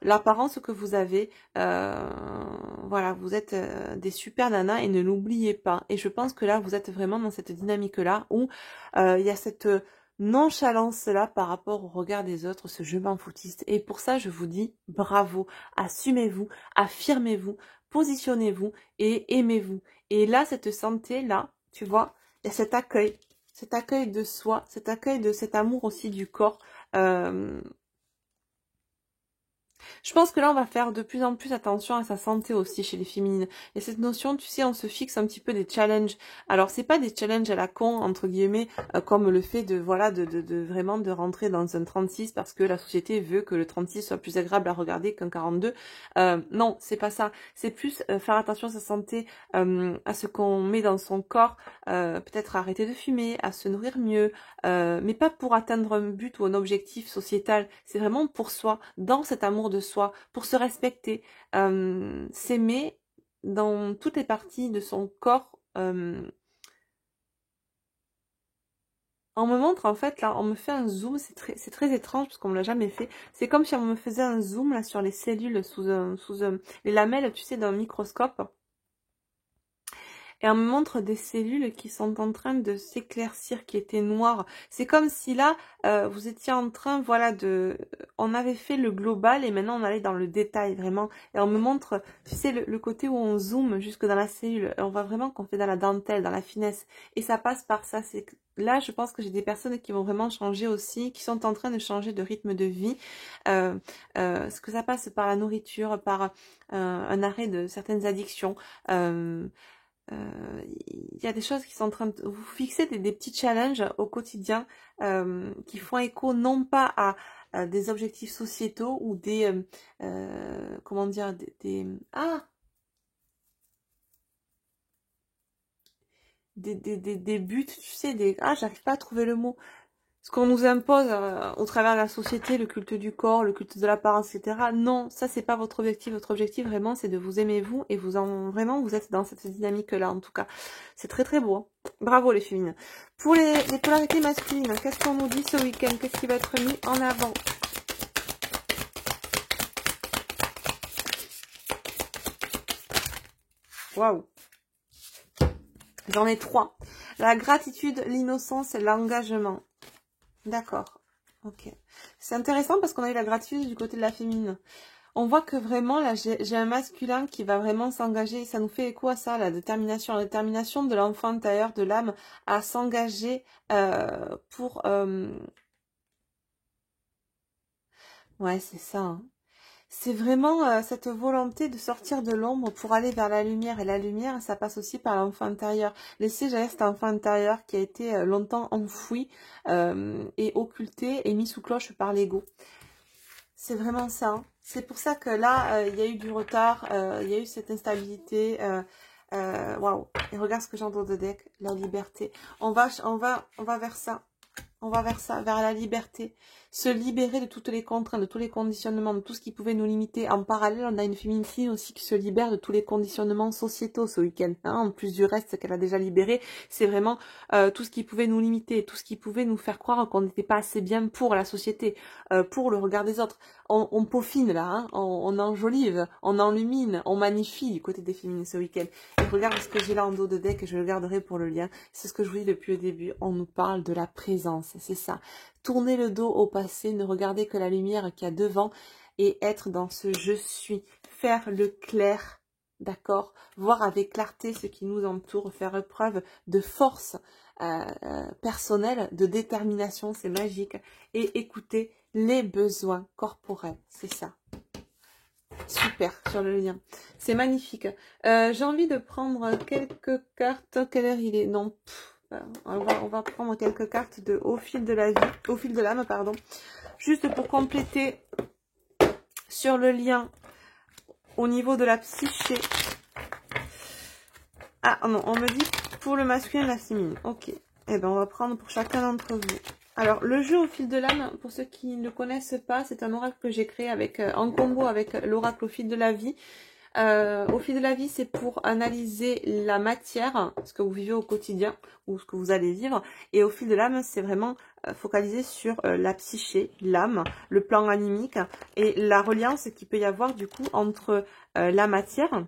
l'apparence que vous avez, voilà, vous êtes des super nanas et ne l'oubliez pas. Et je pense que là, vous êtes vraiment dans cette dynamique-là où il y a cette nonchalance-là par rapport au regard des autres, ce je m'en foutiste. Et pour ça, je vous dis bravo, assumez-vous, affirmez-vous, positionnez-vous et aimez-vous. Et là, cette santé-là, tu vois, il y a cet accueil de soi, cet accueil de cet amour aussi du corps. Je pense que là, on va faire de plus en plus attention à sa santé aussi chez les féminines. Il y a cette notion, tu sais, on se fixe un petit peu des challenges. Alors, c'est pas des challenges à la con, entre guillemets, comme le fait de, voilà, de vraiment de rentrer dans un 36 parce que la société veut que le 36 soit plus agréable à regarder qu'un 42. Non, c'est pas ça. C'est plus faire attention à sa santé, à ce qu'on met dans son corps, peut-être arrêter de fumer, à se nourrir mieux, mais pas pour atteindre un but ou un objectif sociétal. C'est vraiment pour soi, dans cet amour de soi, pour se respecter, s'aimer dans toutes les parties de son corps. On me montre en fait, là, on me fait un zoom, c'est très étrange parce qu'on me l'a jamais fait. C'est comme si on me faisait un zoom là sur les cellules sous les lamelles, tu sais, d'un microscope. Et on me montre des cellules qui sont en train de s'éclaircir, qui étaient noires. C'est comme si là, vous étiez en train, voilà, on avait fait le global et maintenant on allait dans le détail, vraiment. Et on me montre, tu sais, le côté où on zoome jusque dans la cellule. Et on voit vraiment qu'on fait dans la dentelle, dans la finesse. Et ça passe par ça. Là, je pense que j'ai des personnes qui vont vraiment changer aussi, qui sont en train de changer de rythme de vie. Ce que ça passe par la nourriture, par un arrêt de certaines addictions. Il y a des choses qui sont en train de vous fixer des petits challenges au quotidien qui font écho non pas à des objectifs sociétaux ou comment dire des buts, tu sais, j'arrive pas à trouver le mot. Ce qu'on nous impose au travers de la société, le culte du corps, le culte de l'apparence, etc. Non, ça c'est pas votre objectif. Votre objectif vraiment c'est de vous aimer vous et vraiment vous êtes dans cette dynamique-là en tout cas. C'est très très beau. Hein. Bravo les féminines. Pour les polarités masculines, qu'est-ce qu'on nous dit ce week-end? Qu'est-ce qui va être mis en avant? Waouh. J'en ai 3. La gratitude, l'innocence et l'engagement. D'accord. Ok. C'est intéressant parce qu'on a eu la gratitude du côté de la féminine. On voit que vraiment, là, j'ai un masculin qui va vraiment s'engager. Ça nous fait écho à ça, la détermination. La détermination de l'enfant intérieur, de l'âme, à s'engager pour... Ouais, c'est ça. Hein. C'est vraiment cette volonté de sortir de l'ombre pour aller vers la lumière. Et la lumière, ça passe aussi par l'enfant intérieur. Laisser jaillir cet enfant intérieur qui a été longtemps enfoui et occulté et mis sous cloche par l'ego. C'est vraiment ça. Hein. C'est pour ça que là, il y a eu du retard, il y a eu cette instabilité. Waouh. Et regarde ce que j'ai en dos de deck, la liberté. On va vers ça. On va vers ça, vers la liberté. Se libérer de toutes les contraintes, de tous les conditionnements, de tout ce qui pouvait nous limiter. En parallèle, on a une féminine aussi qui se libère de tous les conditionnements sociétaux ce week-end. Hein, en plus du reste qu'elle a déjà libéré, c'est vraiment tout ce qui pouvait nous limiter, tout ce qui pouvait nous faire croire qu'on n'était pas assez bien pour la société, pour le regard des autres. On peaufine là, hein, on enjolive, on enlumine, on magnifie du côté des féminines ce week-end. Et regarde ce que j'ai là en dos de deck et je le garderai pour le lien. C'est ce que je vous dis depuis le début. On nous parle de la présence, c'est ça. Tourner le dos au passé, ne regarder que la lumière qu'il y a devant et être dans ce je suis. Faire le clair, d'accord? Voir avec clarté ce qui nous entoure, faire preuve de force personnelle, de détermination, c'est magique. Et écouter les besoins corporels, c'est ça. Super, sur le lien. C'est magnifique. J'ai envie de prendre quelques cartes. Quelle heure il est? Non, on va prendre quelques cartes au fil de la vie, au fil de l'âme, pardon. Juste pour compléter sur le lien au niveau de la psyché. Ah non, on me dit pour le masculin et la féminine. Ok. Eh ben, on va prendre pour chacun d'entre vous. Alors, le jeu au fil de l'âme, pour ceux qui ne le connaissent pas, c'est un oracle que j'ai créé en combo avec l'oracle au fil de la vie. Au fil de la vie, c'est pour analyser la matière, ce que vous vivez au quotidien ou ce que vous allez vivre. Et au fil de l'âme, c'est vraiment focalisé sur la psyché, l'âme, le plan animique et la reliance qu'il peut y avoir du coup entre la matière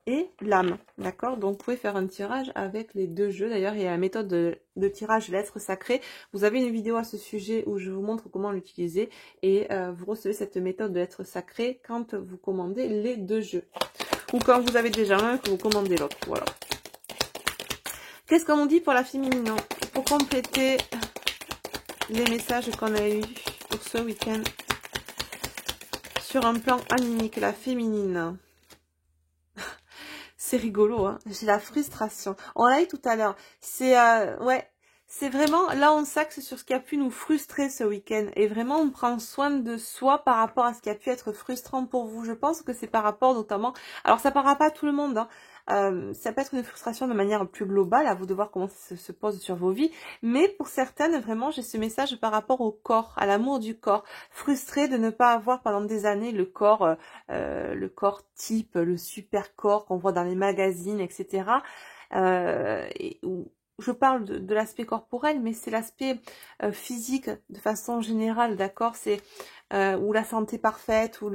et l'âme, d'accord? Donc, vous pouvez faire un tirage avec les deux jeux. D'ailleurs, il y a la méthode de tirage lettres sacrées. Vous avez une vidéo à ce sujet où je vous montre comment l'utiliser. Et vous recevez cette méthode de lettres sacrées quand vous commandez les deux jeux. Ou quand vous avez déjà un, que vous commandez l'autre. Voilà. Qu'est-ce qu'on dit pour la féminine? Pour compléter les messages qu'on a eu pour ce week-end. Sur un plan animique, la féminine. C'est rigolo, hein. J'ai la frustration. On l'a eu tout à l'heure. Ouais, c'est vraiment, là on s'axe sur ce qui a pu nous frustrer ce week-end. Et vraiment on prend soin de soi par rapport à ce qui a pu être frustrant pour vous. Je pense que c'est par rapport notamment, alors ça parlera pas à tout le monde, hein. Ça peut être une frustration de manière plus globale, à vous de voir comment ça se pose sur vos vies. Mais pour certaines, vraiment, j'ai ce message par rapport au corps, à l'amour du corps. Frustré de ne pas avoir pendant des années le corps type, le super corps qu'on voit dans les magazines, etc. Où je parle de l'aspect corporel, mais c'est l'aspect physique de façon générale, d'accord? C'est ou la santé parfaite, ou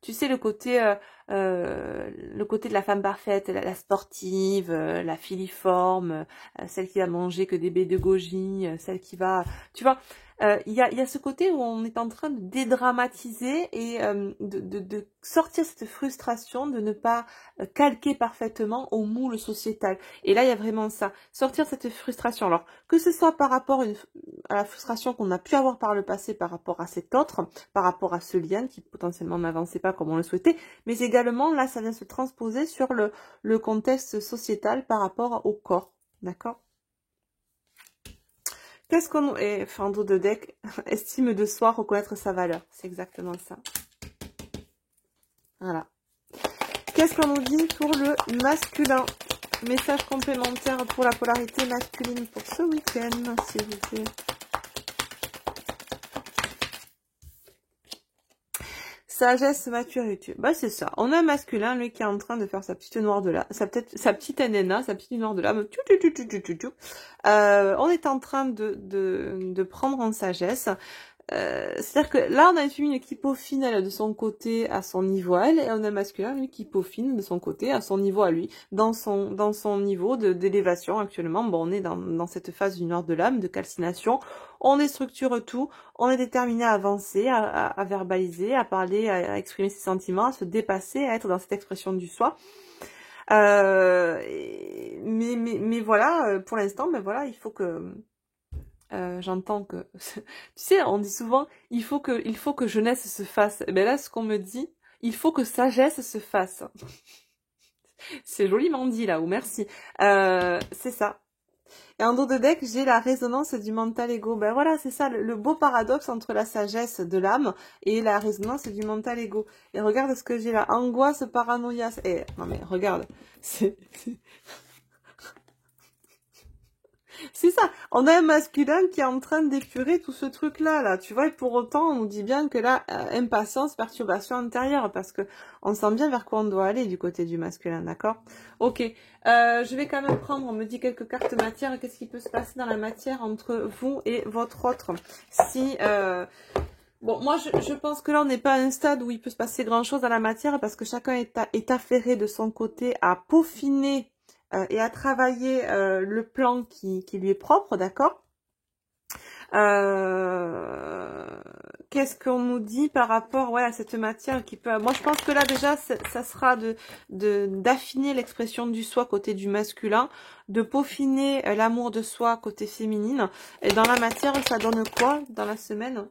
tu sais, le côté de la femme parfaite, la sportive, la filiforme, celle qui va manger que des baies de goji, celle qui va, tu vois, il y a ce côté où on est en train de dédramatiser et de sortir cette frustration de ne pas calquer parfaitement au moule sociétal. Et là, il y a vraiment ça, sortir cette frustration. Alors, que ce soit par rapport à la frustration qu'on a pu avoir par le passé par rapport à cet autre, par rapport à ce lien qui potentiellement n'avançait pas comme on le souhaitait, mais également, là, ça vient se transposer sur le contexte sociétal par rapport au corps. D'accord? Qu'est-ce qu'on... Et Fando de deck, estime de soi, reconnaître sa valeur. C'est exactement ça. Voilà. Qu'est-ce qu'on nous dit pour le masculin? Message complémentaire pour la polarité masculine pour ce week-end, s'il vous plaît. Sagesse, maturité. Bah, c'est ça. On a un masculin, lui, qui est en train de faire sa petite noire de là, sa petite nana, sa petite noire de l'âme. On est en train de prendre en sagesse. C'est-à-dire que là, on a une féminine qui peaufine de son côté à son niveau à elle, et on a un masculin, lui, qui peaufine de son côté à son niveau à lui, dans son niveau d'élévation actuellement. Bon, on est dans cette phase du noir de l'âme, de calcination. On déstructure tout, on est déterminé à avancer, à verbaliser, à parler, à exprimer ses sentiments, à se dépasser, à être dans cette expression du soi. Mais voilà, pour l'instant, ben voilà, il faut que... j'entends que... tu sais, on dit souvent, il faut que jeunesse se fasse. Et ben là, ce qu'on me dit, il faut que sagesse se fasse. C'est joliment dit, là, ou merci. C'est ça. Et en dos de deck, j'ai la résonance du mental ego. Ben voilà, c'est ça, le beau paradoxe entre la sagesse de l'âme et la résonance du mental ego. Et regarde ce que j'ai là, angoisse, paranoïa. Eh, non mais regarde, c'est ça, on a un masculin qui est en train d'épurer tout ce truc-là, là, tu vois, et pour autant, on nous dit bien que là, impatience, perturbation intérieure, parce que on sent bien vers quoi on doit aller du côté du masculin, d'accord? Ok, je vais quand même prendre, on me dit quelques cartes matière, qu'est-ce qui peut se passer dans la matière entre vous et votre autre? Si... Bon, moi, je pense que là, on n'est pas à un stade où il peut se passer grand-chose dans la matière, parce que chacun est affairé de son côté à peaufiner et à travailler le plan qui lui est propre, d'accord? Qu'est-ce qu'on nous dit par rapport à cette matière qui peut... Moi, je pense que là, déjà, ça sera d'affiner l'expression du soi côté du masculin, de peaufiner l'amour de soi côté féminine. Et dans la matière, ça donne quoi dans la semaine?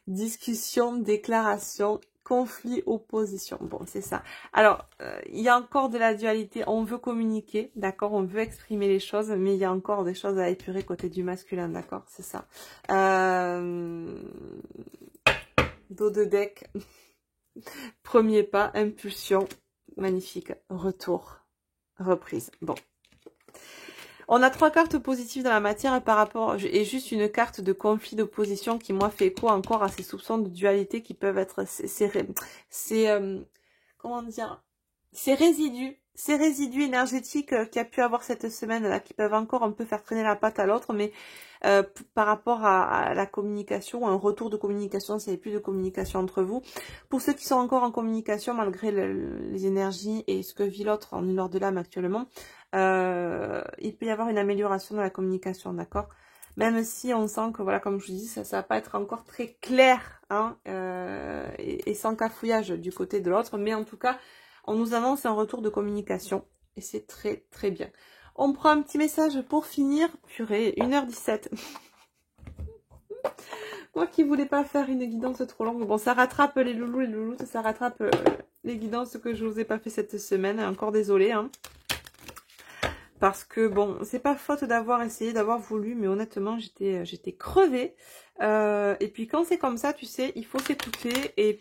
Discussion, déclaration, conflit, opposition. Bon, c'est ça. Alors, il y a encore de la dualité. On veut communiquer, d'accord? On veut exprimer les choses, mais il y a encore des choses à épurer côté du masculin, d'accord? C'est ça. Dos de deck. Premier pas, impulsion. Magnifique. Retour. Reprise. Bon. On a 3 cartes positives dans la matière par rapport, et juste une carte de conflit d'opposition qui, moi, fait écho encore à ces soupçons de dualité qui peuvent être comment dire, ces résidus énergétiques qu'il y a pu avoir cette semaine là, qui peuvent encore un peu faire traîner la patte à l'autre, mais par rapport à la communication, un retour de communication, s'il n'y avait plus de communication entre vous. Pour ceux qui sont encore en communication, malgré les énergies et ce que vit l'autre en une heure de l'âme actuellement, il peut y avoir une amélioration de la communication, d'accord? Même si on sent que, voilà, comme je vous dis, ça va pas être encore très clair, hein, et sans cafouillage du côté de l'autre, mais en tout cas, on nous annonce un retour de communication, et c'est très très bien. On prend un petit message pour finir. Purée, 1h17. Moi qui voulais pas faire une guidance trop longue. Bon, ça rattrape les loulous et les louloutes, ça rattrape les guidances que je vous ai pas fait cette semaine. Encore désolée, hein. Parce que, bon, c'est pas faute d'avoir essayé, d'avoir voulu, mais honnêtement, j'étais crevée. Et puis quand c'est comme ça, tu sais, il faut s'écouter. Et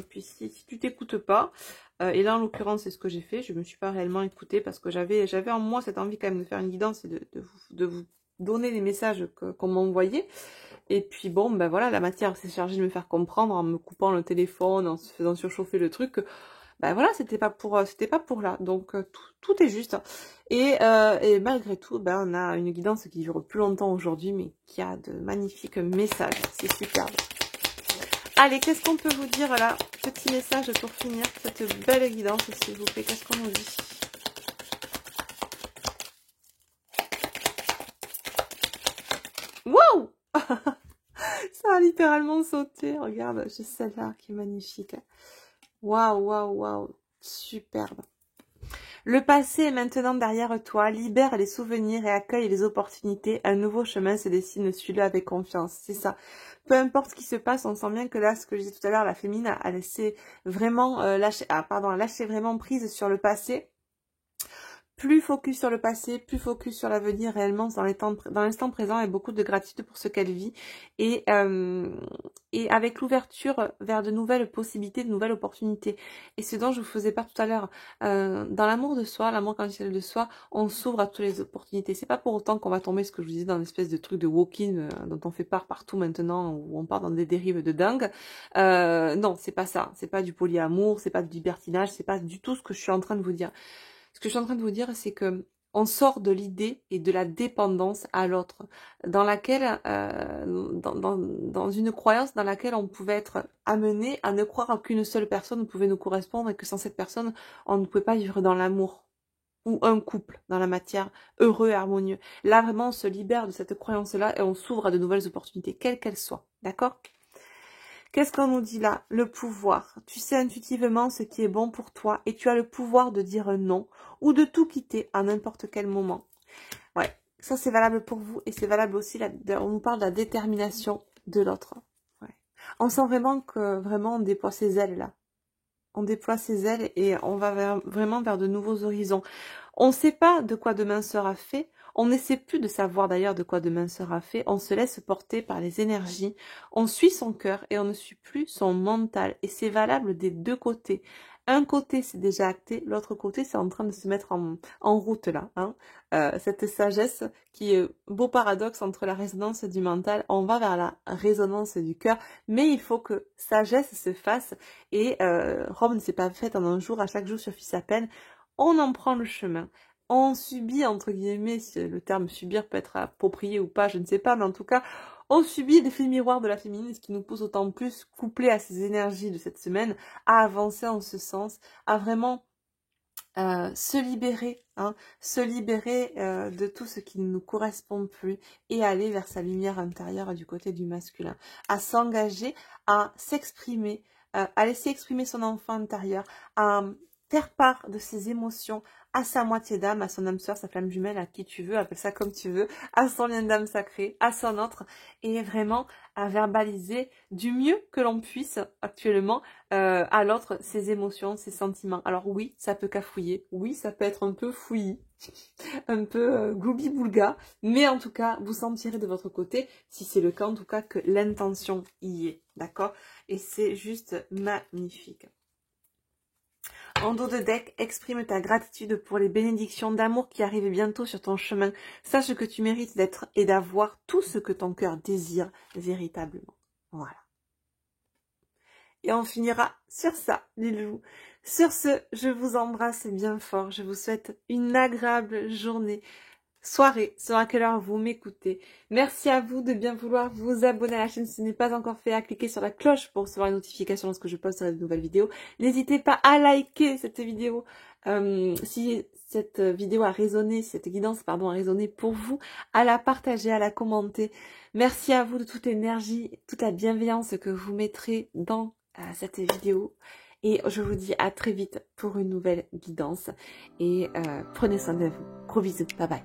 puis si tu t'écoutes pas, et là en l'occurrence c'est ce que j'ai fait, je me suis pas réellement écoutée parce que j'avais en moi cette envie quand même de faire une guidance et de vous donner les messages qu'on m'a envoyés. Et puis bon, ben voilà, la matière s'est chargée de me faire comprendre en me coupant le téléphone, en se faisant surchauffer le truc. ben voilà, c'était pas pour là. Donc tout est juste. Et malgré tout, ben on a une guidance qui dure plus longtemps aujourd'hui, mais qui a de magnifiques messages. C'est superbe. Allez, qu'est-ce qu'on peut vous dire là? Petit message pour finir cette belle guidance, s'il vous plaît. Qu'est-ce qu'on nous dit? Wow! Ça a littéralement sauté. Regarde, j'ai celle-là qui est magnifique. Waouh, waouh, waouh. Superbe. Le passé est maintenant derrière toi. Libère les souvenirs et accueille les opportunités. Un nouveau chemin se dessine. Suis-le avec confiance. C'est ça. Peu importe ce qui se passe, on sent bien que là, ce que je disais tout à l'heure, la féminine a laissé vraiment lâché vraiment prise sur le passé. Plus focus sur le passé, plus focus sur l'avenir réellement dans l'instant présent et beaucoup de gratitude pour ce qu'elle vit. Et avec l'ouverture vers de nouvelles possibilités, de nouvelles opportunités. Et ce dont je vous faisais part tout à l'heure, dans l'amour de soi, l'amour conditionnel de soi, on s'ouvre à toutes les opportunités. C'est pas pour autant qu'on va tomber, ce que je vous disais, dans une espèce de truc de walk-in dont on fait part partout maintenant, où on part dans des dérives de dingue. Non, c'est pas ça. C'est pas du polyamour, c'est pas du libertinage, c'est pas du tout ce que je suis en train de vous dire. Ce que je suis en train de vous dire, c'est que on sort de l'idée et de la dépendance à l'autre, dans laquelle, dans une croyance dans laquelle on pouvait être amené à ne croire qu'une seule personne pouvait nous correspondre et que sans cette personne, on ne pouvait pas vivre dans l'amour ou un couple dans la matière heureux et harmonieux. Là, vraiment, on se libère de cette croyance-là et on s'ouvre à de nouvelles opportunités, quelles qu'elles soient. D'accord ? Qu'est-ce qu'on nous dit là? Le pouvoir. Tu sais intuitivement ce qui est bon pour toi et tu as le pouvoir de dire non ou de tout quitter à n'importe quel moment. Ouais, ça c'est valable pour vous et c'est valable aussi, on nous parle de la détermination de l'autre. Ouais. On sent vraiment que on déploie ses ailes là. On déploie ses ailes et on va vraiment vers de nouveaux horizons. On ne sait pas de quoi demain sera fait. On n'essaie plus de savoir d'ailleurs de quoi demain sera fait. On se laisse porter par les énergies. On suit son cœur et on ne suit plus son mental. Et c'est valable des deux côtés. Un côté, c'est déjà acté. L'autre côté, c'est en train de se mettre en route là. Hein. Cette sagesse qui est beau paradoxe entre la résonance du mental. On va vers la résonance du cœur. Mais il faut que sagesse se fasse. Et Rome ne s'est pas faite en un jour. À chaque jour suffit sa peine. On en prend le chemin. On subit, entre guillemets, si le terme subir peut être approprié ou pas, je ne sais pas, mais en tout cas, on subit l'effet miroir de la féminine, ce qui nous pousse d'autant plus, couplé à ces énergies de cette semaine, à avancer en ce sens, à vraiment se libérer, hein, de tout ce qui ne nous correspond plus et aller vers sa lumière intérieure du côté du masculin, à s'engager, à s'exprimer, à laisser exprimer son enfant intérieur, à faire part de ses émotions à sa moitié d'âme, à son âme sœur, sa flamme jumelle, à qui tu veux, appelle ça comme tu veux, à son lien d'âme sacré, à son autre, et vraiment à verbaliser du mieux que l'on puisse actuellement à l'autre ses émotions, ses sentiments. Alors oui, ça peut cafouiller, oui, ça peut être un peu fouillis, un peu gloubi-boulga, mais en tout cas, vous sentirez de votre côté, si c'est le cas en tout cas, que l'intention y est, d'accord? Et c'est juste magnifique. En dos de deck, exprime ta gratitude pour les bénédictions d'amour qui arrivent bientôt sur ton chemin. Sache que tu mérites d'être et d'avoir tout ce que ton cœur désire véritablement. Voilà. Et on finira sur ça, les loups. Sur ce, je vous embrasse bien fort. Je vous souhaite une agréable journée. Soirée, selon à quelle heure vous m'écoutez. Merci à vous de bien vouloir vous abonner à la chaîne si ce n'est pas encore fait, à cliquer sur la cloche pour recevoir une notification lorsque je posterai de nouvelles vidéos. N'hésitez pas à liker cette vidéo si cette vidéo a résonné, cette guidance a résonné pour vous, à la partager, à la commenter. Merci à vous de toute l'énergie, toute la bienveillance que vous mettrez dans cette vidéo. Et je vous dis à très vite pour une nouvelle guidance. Et prenez soin de vous. Gros bisous. Bye bye.